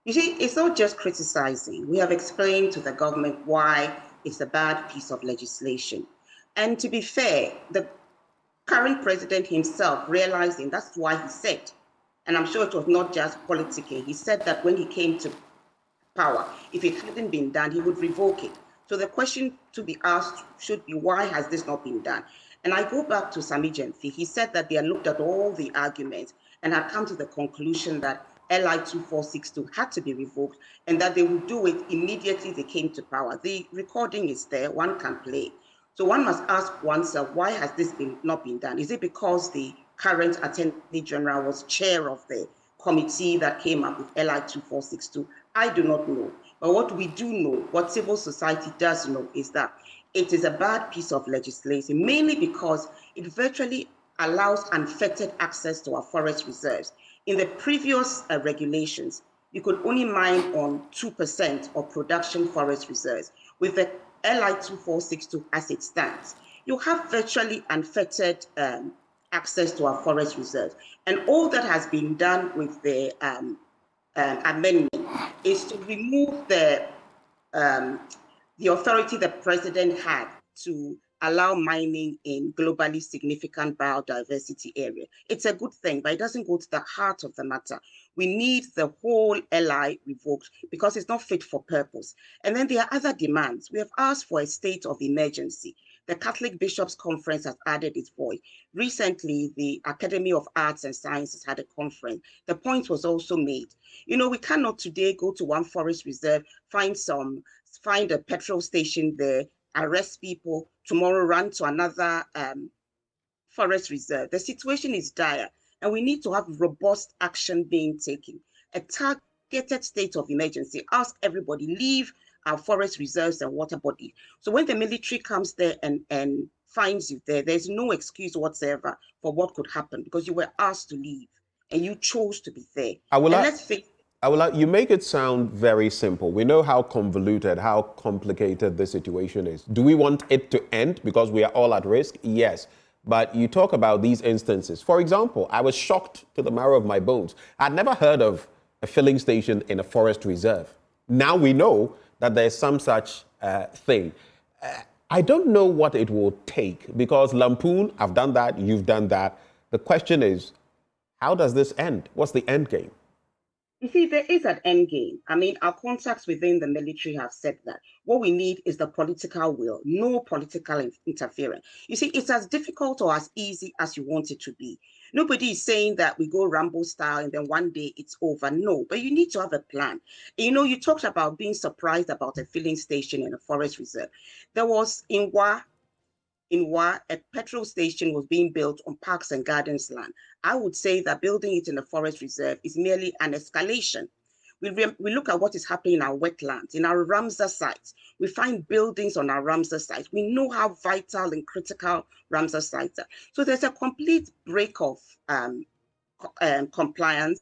You see, it's not just criticizing. We have explained to the government why it's a bad piece of legislation. And to be fair, the current president himself realizing that's why he said, and I'm sure it was not just politicking, he said that when he came to power, if it hadn't been done, he would revoke it. So the question to be asked should be, why has this not been done? And I go back to Sami Gyamfi. He said that they had looked at all the arguments and had come to the conclusion that LI 2462 had to be revoked and that they would do it immediately they came to power. The recording is there, one can play. So one must ask oneself, why has this not been done? Is it because the current Attorney General was chair of the committee that came up with LI 2462? I do not know. But what we do know, what civil society does know, is that it is a bad piece of legislation, mainly because it virtually allows unfettered access to our forest reserves. In the previous regulations, you could only mine on 2% of production forest reserves. With the LI 2462 as it stands, you have virtually unfettered access to our forest reserves. And all that has been done with the amendment is to remove the authority the president had to allow mining in globally significant biodiversity area. It's a good thing, but it doesn't go to the heart of the matter. We need the whole LI revoked because it's not fit for purpose. And then there are other demands. We have asked for a state of emergency. The Catholic Bishops' Conference has added its voice. Recently, the Academy of Arts and Sciences had a conference. The point was also made. You know, we cannot today go to one forest reserve, find a petrol station there, arrest people, tomorrow run to another forest reserve. The situation is dire, and we need to have robust action being taken. A targeted state of emergency. Ask everybody, leave our forest reserves and water bodies. So when the military comes there and finds you there, there's no excuse whatsoever for what could happen because you were asked to leave and you chose to be there. You make it sound very simple. We know how convoluted, how complicated this situation is. Do we want it to end because we are all at risk? Yes. But you talk about these instances. For example, I was shocked to the marrow of my bones. I'd never heard of a filling station in a forest reserve. Now we know that there's some such thing. I don't know what it will take because Lampoon, I've done that, you've done that. The question is, how does this end? What's the end game? You see, there is an end game. I mean, our contacts within the military have said that. What we need is the political will, no political interference. You see, it's as difficult or as easy as you want it to be. Nobody is saying that we go Rambo style and then one day it's over. No, but you need to have a plan. You know, you talked about being surprised about a filling station in a forest reserve. There was in Wa, a petrol station was being built on Parks and Gardens land. I would say that building it in a forest reserve is merely an escalation. We look at what is happening in our wetlands, in our Ramsar sites. We find buildings on our Ramsar sites. We know how vital and critical Ramsar sites are. So there's a complete break of compliance.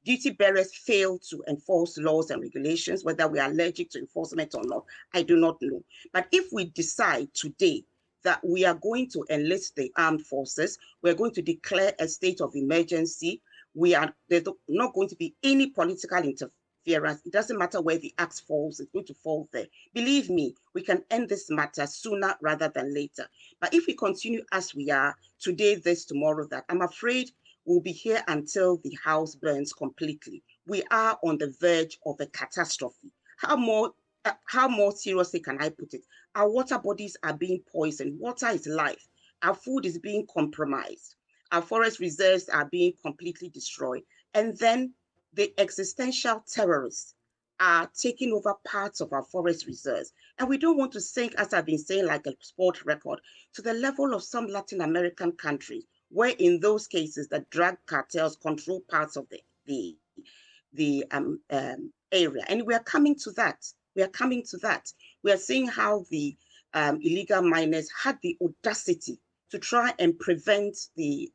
Duty bearers fail to enforce laws and regulations, whether we are allergic to enforcement or not, I do not know. But if we decide today that we are going to enlist the armed forces, we're going to declare a state of emergency, there's not going to be any political interference. It doesn't matter where the axe falls, it's going to fall there. Believe me, we can end this matter sooner rather than later. But if we continue as we are, today, this, tomorrow, that, I'm afraid we'll be here until the house burns completely. We are on the verge of a catastrophe. How more seriously can I put it? Our water bodies are being poisoned. Water is life. Our food is being compromised. Our forest reserves are being completely destroyed. And then the existential terrorists are taking over parts of our forest reserves. And we don't want to sink, as I've been saying, like a sport record, to the level of some Latin American countries, where in those cases, the drug cartels control parts of the area. And we are coming to that. We are seeing how the illegal miners had the audacity to try and prevent the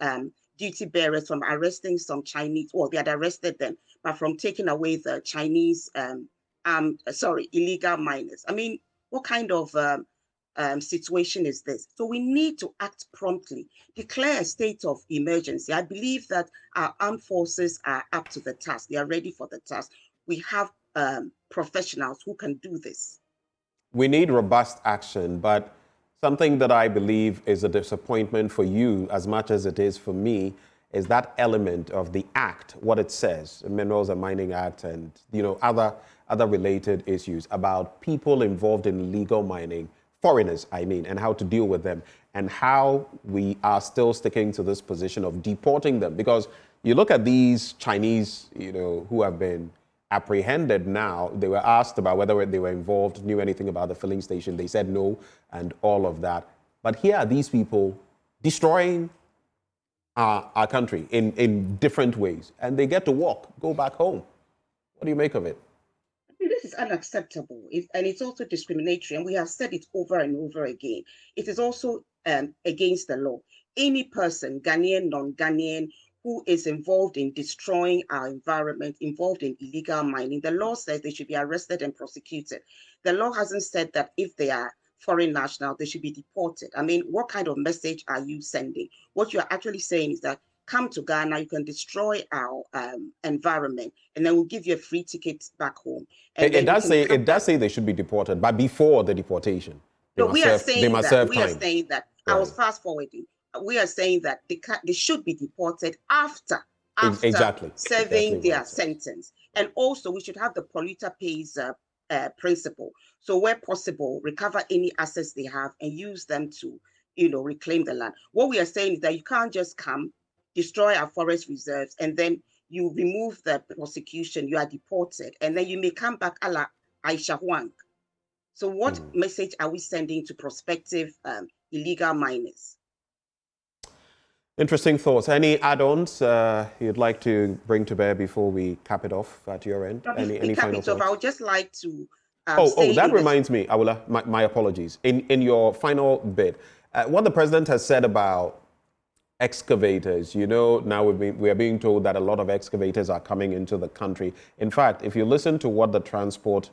duty bearers from arresting some Chinese, or they had arrested them, but from taking away the Chinese, illegal miners. I mean, what kind of situation is this? So we need to act promptly, declare a state of emergency. I believe that our armed forces are up to the task. They are ready for the task. We have professionals who can do this. We need robust action, but Something that I believe is a disappointment for you as much as it is for me is that element of the act, what it says, the Minerals and Mining Act, and other related issues about people involved in illegal mining, foreigners, I mean, and how to deal with them, and how we are still sticking to this position of deporting them. Because you look at these Chinese, who have been apprehended now, they were asked about whether they were involved, knew anything about the filling station. They said no, and all of that. But here are these people destroying our country in different ways, and they get to go back home. What do you make of it? This is unacceptable, and it's also discriminatory, and we have said it over and over again. It is also against the law. Any person, Ghanaian, non-Ghanaian, who is involved in destroying our environment, involved in illegal mining, the law says they should be arrested and prosecuted. The law hasn't said that if they are foreign nationals, they should be deported. I mean, what kind of message are you sending? What you're actually saying is that come to Ghana, you can destroy our environment, and then we'll give you a free ticket back home. And it does say they should be deported, but before the deportation, they must serve time. We are saying that. Right. I was fast forwarding. We are saying that they should be deported after serving their sentence. And also, we should have the polluter pays principle. So where possible, recover any assets they have and use them to, reclaim the land. What we are saying is that you can't just come, destroy our forest reserves, and then you remove the prosecution, you are deported, and then you may come back a la Aisha Huang. So what message are we sending to prospective illegal miners? Interesting thoughts. Any add-ons you'd like to bring to bear before we cap it off at your end? Any final thoughts? I would just like to... that reminds me, Awula, my apologies. In your final bit, what the president has said about excavators, now we are being told that a lot of excavators are coming into the country. In fact, if you listen to what the transport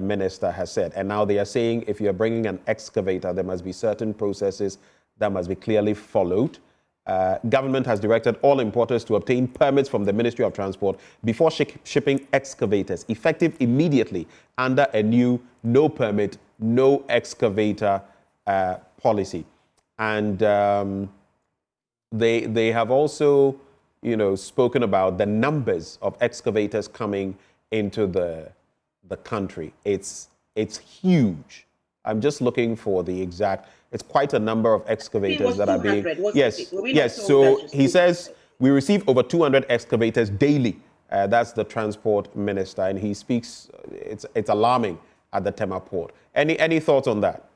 minister has said, and now they are saying if you're bringing an excavator, there must be certain processes that must be clearly followed. Government has directed all importers to obtain permits from the Ministry of Transport before shipping excavators, effective immediately under a new no permit, no excavator policy. And they have also, spoken about the numbers of excavators coming into the country. It's huge. I'm just looking for the exact. It's quite a number of excavators that are being. Yes. So he says we receive over 200 excavators daily. That's the transport minister, and he speaks. It's alarming at the Tema port. Any thoughts on that?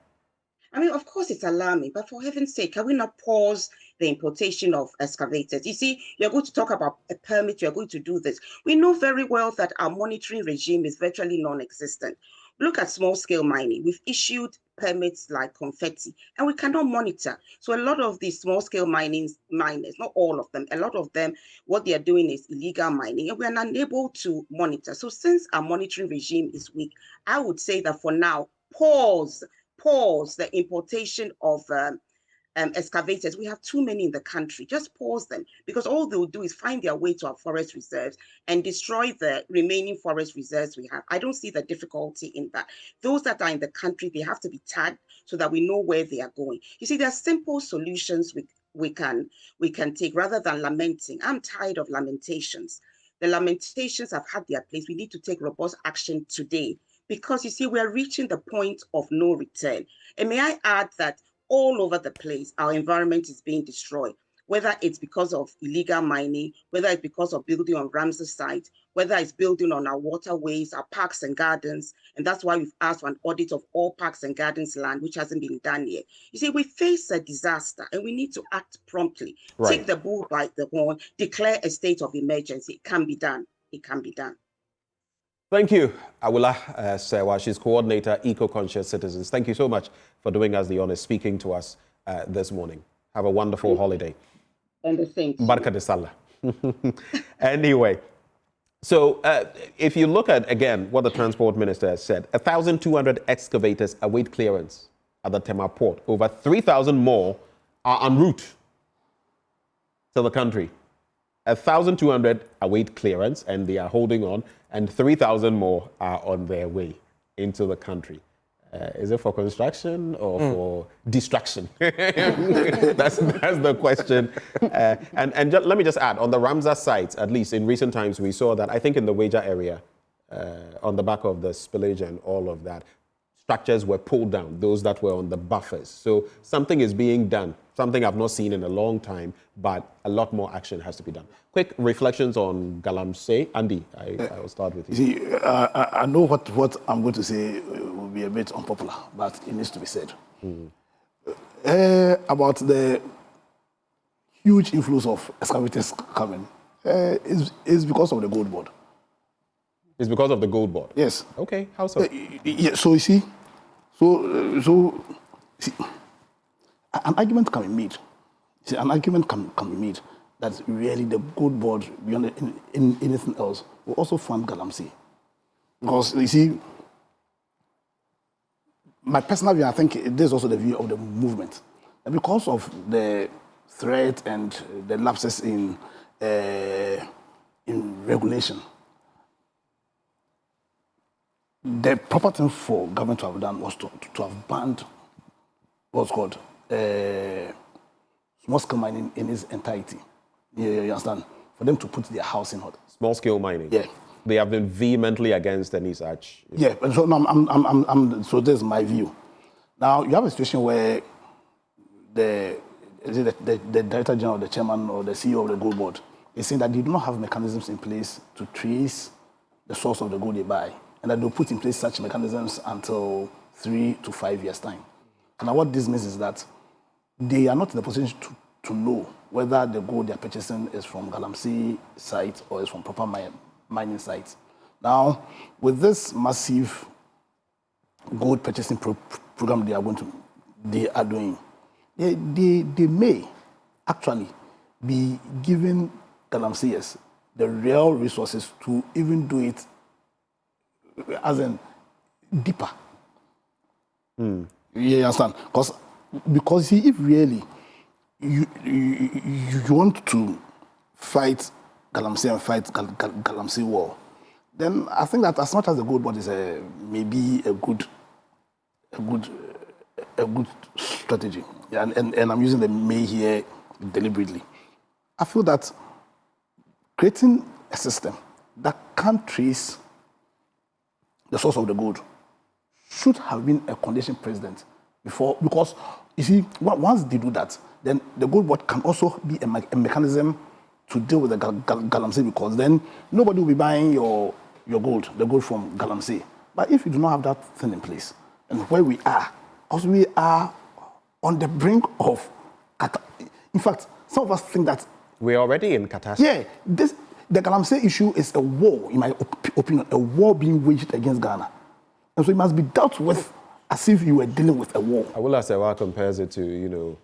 I mean, of course, it's alarming, but for heaven's sake, can we not pause the importation of excavators? You see, you're going to talk about a permit. You're going to do this. We know very well that our monitoring regime is virtually non-existent. Look at small-scale mining. We've issued permits like confetti, and we cannot monitor. So a lot of these small-scale miners, not all of them, a lot of them, what they are doing is illegal mining, and we are unable to monitor. So since our monitoring regime is weak, I would say that for now, pause the importation of excavators. We have too many in the country. Just pause them, because all they'll do is find their way to our forest reserves and destroy the remaining forest reserves we have. I don't see the difficulty in that. Those that are in the country, they have to be tagged so that we know where they are going. You see, there are simple solutions we can take rather than lamenting. I'm tired of lamentations. The lamentations have had their place. We need to take robust action today, because you see, we're reaching the point of no return. And may I add that all over the place, our environment is being destroyed, whether it's because of illegal mining, whether it's because of building on Ramsar site, whether it's building on our waterways, our parks and gardens. And that's why we've asked for an audit of all parks and gardens land, which hasn't been done yet. You see, we face a disaster and we need to act promptly. Right. Take the bull by the horn, declare a state of emergency. It can be done. It can be done. Thank you, Awula Sewa. She's coordinator, Eco-Conscious Citizens. Thank you so much for doing us the honor, speaking to us this morning. Have a wonderful holiday. And the same. Barka de Salah. Anyway, so if you look at, again, what the transport minister has said, 1,200 excavators await clearance at the Tema port. Over 3,000 more are en route to the country. 1,200 await clearance and they are holding on, and 3,000 more are on their way into the country. Is it for construction or for destruction? that's the question. Let me just add, on the Ramsar site, at least in recent times, we saw that, I think in the Wager area, on the back of the spillage and all of that, structures were pulled down, those that were on the buffers. So something is being done, something I've not seen in a long time, but a lot more action has to be done. Quick reflections on Galamsey. Andy, I will start with you. See, I know what I'm going to say will be a bit unpopular, but it needs to be said. About the huge inflows of excavators coming is because of the gold board. It's because of the gold board? Yes. Okay, how so? Yeah, so you see, see, an argument can be made. See, an argument can be made that really the gold board, beyond anything else, will also fund Galamsey. Because, you see, my personal view, I think this is also the view of the movement. And because of the threat and the lapses in regulation, the proper thing for government to have done was to have banned what's called small-scale mining in its entirety. You understand? For them to put their house in order. Small-scale mining? Yeah. They have been vehemently against any such. Yeah, but so no, so this is my view. Now, you have a situation where the director general, the chairman, or the CEO of the gold board is saying that they do not have mechanisms in place to trace the source of the gold they buy, and that they'll put in place such mechanisms until 3 to 5 years' time. Now, what this means is that they are not in a position to know whether the gold they're purchasing is from Galamsey site or is from proper mining sites. Now, with this massive gold purchasing program they are doing, they may actually be giving Galamseyers the real resources to even do it as in deeper. You understand? Because see, if really you want to fight Galamsey and fight Galamsey war, then I think that as much as the gold board is maybe a good strategy, yeah, and I'm using the may here deliberately, I feel that creating a system that can trace the source of the gold should have been a condition precedent before, because you see, once they do that, then the gold board can also be a mechanism to deal with the Galamsey, because then nobody will be buying your gold, the gold from Galamsey. But if you do not have that thing in place, and where we are, because we are on the brink of, in fact, some of us think that we're already in catastrophe. Yeah, the Galamsey issue is a war, in my opinion, a war being waged against Ghana. And so it must be dealt with as if you were dealing with a war. Awula Sewa compares it to,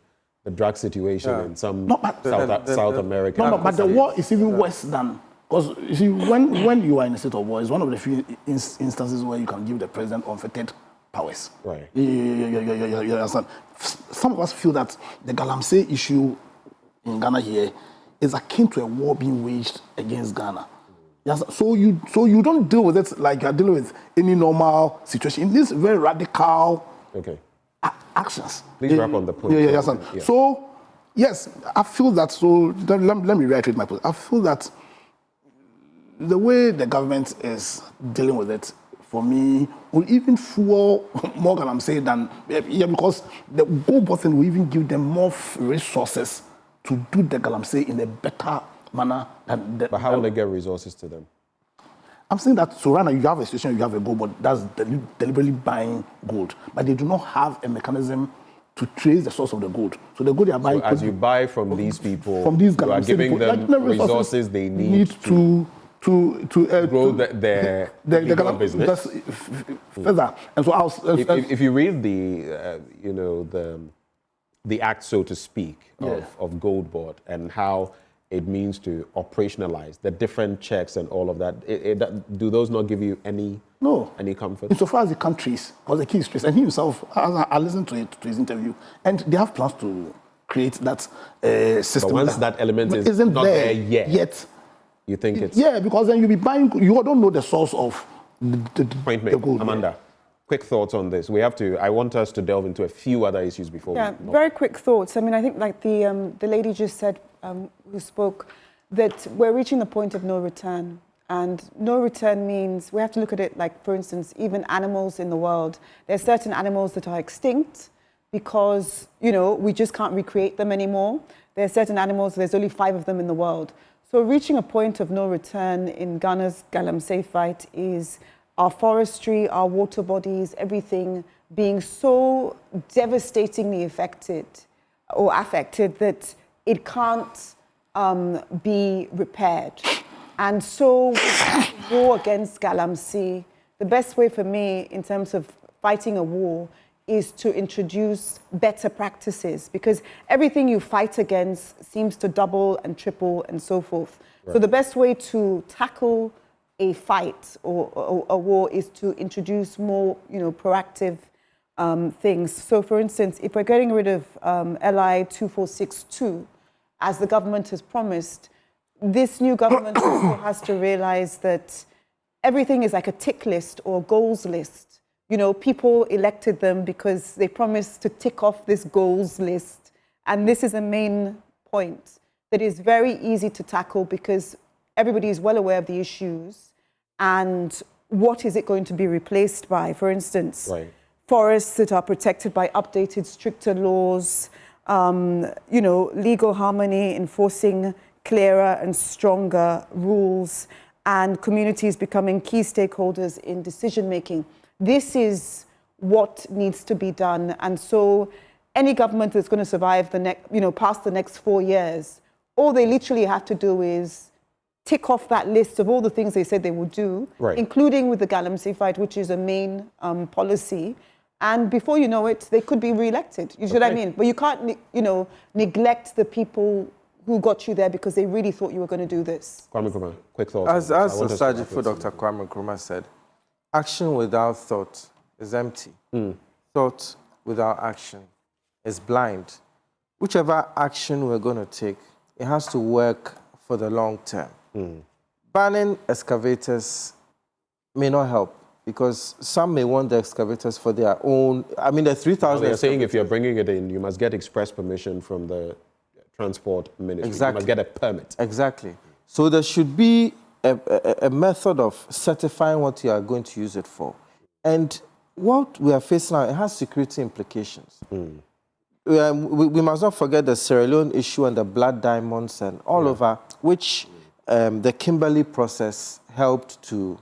the drug situation in some South America. No, but the war is even worse than, because you see, when you are in a state of war, it's one of the few instances where you can give the president unfettered powers. Right. You understand? Some of us feel that the Galamsey issue in Ghana here is akin to a war being waged against Ghana. Yes, so you don't deal with it like you're dealing with any normal situation. In this very radical actions. Please wrap on the point. Yeah. So, yes, I feel that, so let me reiterate my point. I feel that the way the government is dealing with it, for me, will even fuel more Galamsey than, because the gold board thing will even give them more resources to do the Galamsey in a better manner. But how will they get resources to them? I'm saying that, so right now you have a situation, you have a gold board that's deliberately buying gold, but they do not have a mechanism to trace the source of the gold. So the gold they are buying... So as you buy from these people, from these you are giving them resources they need to grow their business. Further. And so if you read the act, so to speak, of Gold Board and how it means to operationalize the different checks and all of that, do those not give you any comfort? Insofar as the countries, because the key is trace, and he himself, I listened to his interview, and they have plans to create that system. But once that element isn't not there yet, you think it's... Yeah, because then you'll be buying, you don't know the source of the gold. Amanda, quick thoughts on this. I want us to delve into a few other issues before we... Very quick thoughts. I mean, I think like the lady just said, who spoke, that we're reaching the point of no return. And no return means we have to look at it like, for instance, even animals in the world. There are certain animals that are extinct because, we just can't recreate them anymore. There are certain animals, there's only 5 of them in the world. So reaching a point of no return in Ghana's Galamsey fight is our forestry, our water bodies, everything being so devastatingly affected that it can't be repaired. And so with the war against Galamsey, the best way for me in terms of fighting a war is to introduce better practices, because everything you fight against seems to double and triple and so forth. Right. So the best way to tackle a fight or a war is to introduce more, proactive things. So for instance, if we're getting rid of LI 2462, as the government has promised, this new government also has to realize that everything is like a tick list or goals list. People elected them because they promised to tick off this goals list. And this is a main point that is very easy to tackle because everybody is well aware of the issues and what is it going to be replaced by. For instance, forests that are protected by updated, stricter laws, legal harmony, enforcing clearer and stronger rules, and communities becoming key stakeholders in decision-making. This is what needs to be done. And so any government that's going to survive past the next 4 years, all they literally have to do is tick off that list of all the things they said they would do, including with the Galamsey fight, which is a main policy. And before you know it, they could be re-elected. You see what I mean? But you can't, neglect the people who got you there because they really thought you were going to do this. Kwame Nkrumah, quick thoughts. As Sajifo Dr. Kwame Nkrumah said, action without thought is empty. Thought without action is blind. Whichever action we're going to take, it has to work for the long term. Banning excavators may not help because some may want the excavators for their own. I mean, the 3,000. They're saying if you're bringing it in, you must get express permission from the Transport Ministry. Exactly. You must get a permit. Exactly. So there should be a method of certifying what you are going to use it for. And what we are facing now, it has security implications. We must not forget the Sierra Leone issue and the blood diamonds and all over, which the Kimberley process helped to,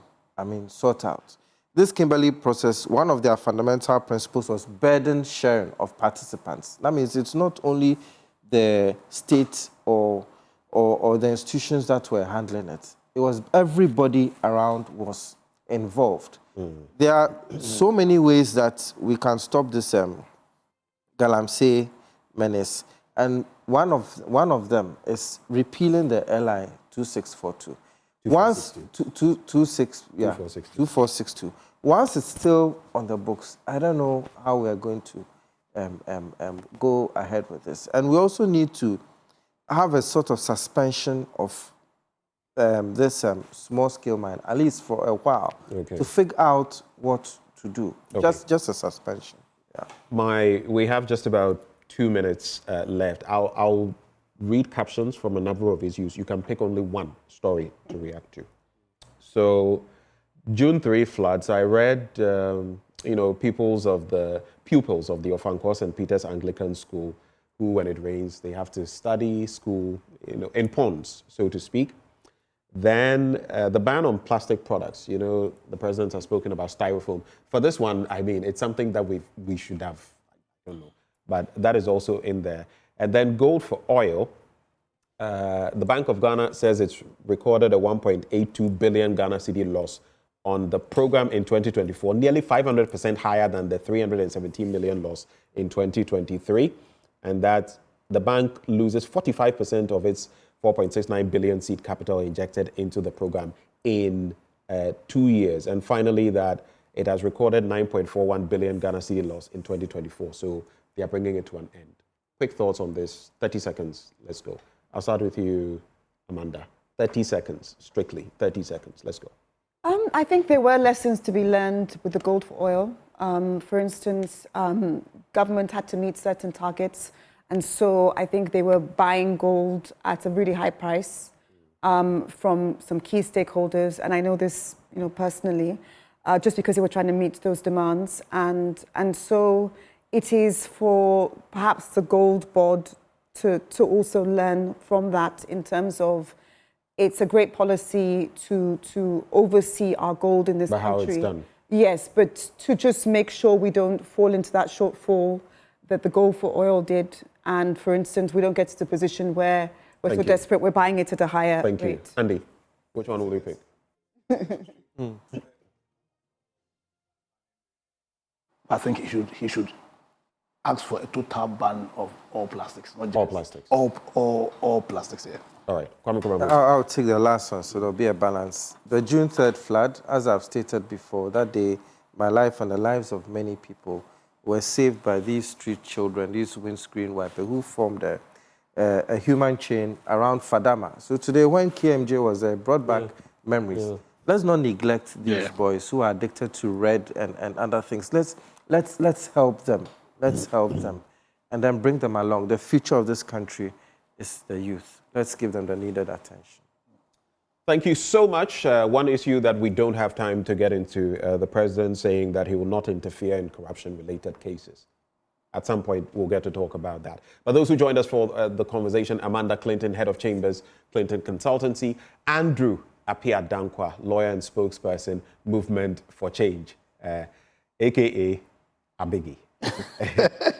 sort out. This Kimberley process, one of their fundamental principles was burden sharing of participants. That means it's not only the state or the institutions that were handling it. It was everybody around was involved. There are so many ways that we can stop this Galamsey menace, and one of them is repealing the LI 2642. Once 2462. Once it's still on the books, I don't know how we are going to go ahead with this. And we also need to have a sort of suspension of this small-scale mine, at least for a while, to figure out what to do. Just a suspension. We have just about 2 minutes left. I'll read captions from a number of issues. You can pick only one story to react to. So, June 3 floods. I read, pupils of the Ofankor St. Peter's Anglican School, who, when it rains, they have to study school, in ponds, so to speak. Then the ban on plastic products. The president has spoken about styrofoam. For this one, it's something that we should have, I don't know, but that is also in there. And then gold for oil. The Bank of Ghana says it's recorded a 1.82 billion Ghana cedi loss on the program in 2024, nearly 500% higher than the 317 million loss in 2023. And that the bank loses 45% of its 4.69 billion seed capital injected into the program in 2 years. And finally, that it has recorded 9.41 billion Ghana cedi loss in 2024. So they are bringing it to an end. Quick thoughts on this. 30 seconds. Let's go. I'll start with you, Amanda. 30 seconds, strictly. 30 seconds. Let's go. I think there were lessons to be learned with the gold for oil. For instance, government had to meet certain targets, and so I think they were buying gold at a really high price from some key stakeholders, and I know this, personally, just because they were trying to meet those demands, and so it is for perhaps the gold board to also learn from that in terms of it's a great policy to oversee our gold in this country. How it's done. Yes, but to just make sure we don't fall into that shortfall that the gold for oil did. And for instance, we don't get to the position where we're so desperate, we're buying it at a higher rate. Thank you. Andy, which one will you pick? I think he should ask for a total ban of all plastics. Not just All plastics. All plastics, yeah. All right. Kwame Nkrumah. I'll take the last one, so there'll be a balance. The June 3rd flood, as I've stated before, that day, my life and the lives of many people were saved by these street children, these windscreen wipers, who formed a human chain around Fadama. So today, when KMJ was there, brought back memories. Yeah. Let's not neglect these boys who are addicted to red and other things. Let's help them. Let's help them. And then bring them along. The future of this country is the youth. Let's give them the needed attention. Thank you so much. One issue that we don't have time to get into, the president saying that he will not interfere in corruption-related cases. At some point, we'll get to talk about that. But those who joined us for the conversation, Amanda Clinton, Head of Chambers, Clinton Consultancy, Andrew Apia Dankwa, lawyer and spokesperson, Movement for Change, a.k.a. Abiggy.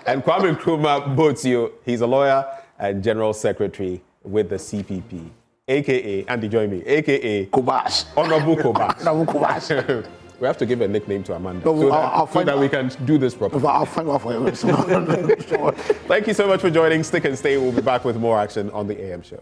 And Kwame Nkrumah Botio, he's a lawyer and General Secretary with the CPP, a.k.a. Andy, join me, a.k.a. Kobash. Honorable Kobash. Honorable Kobash. We have to give a nickname to Amanda No, so that we can do this properly. I'll find out for you. Thank you so much for joining. Stick and stay. We'll be back with more action on the AM show.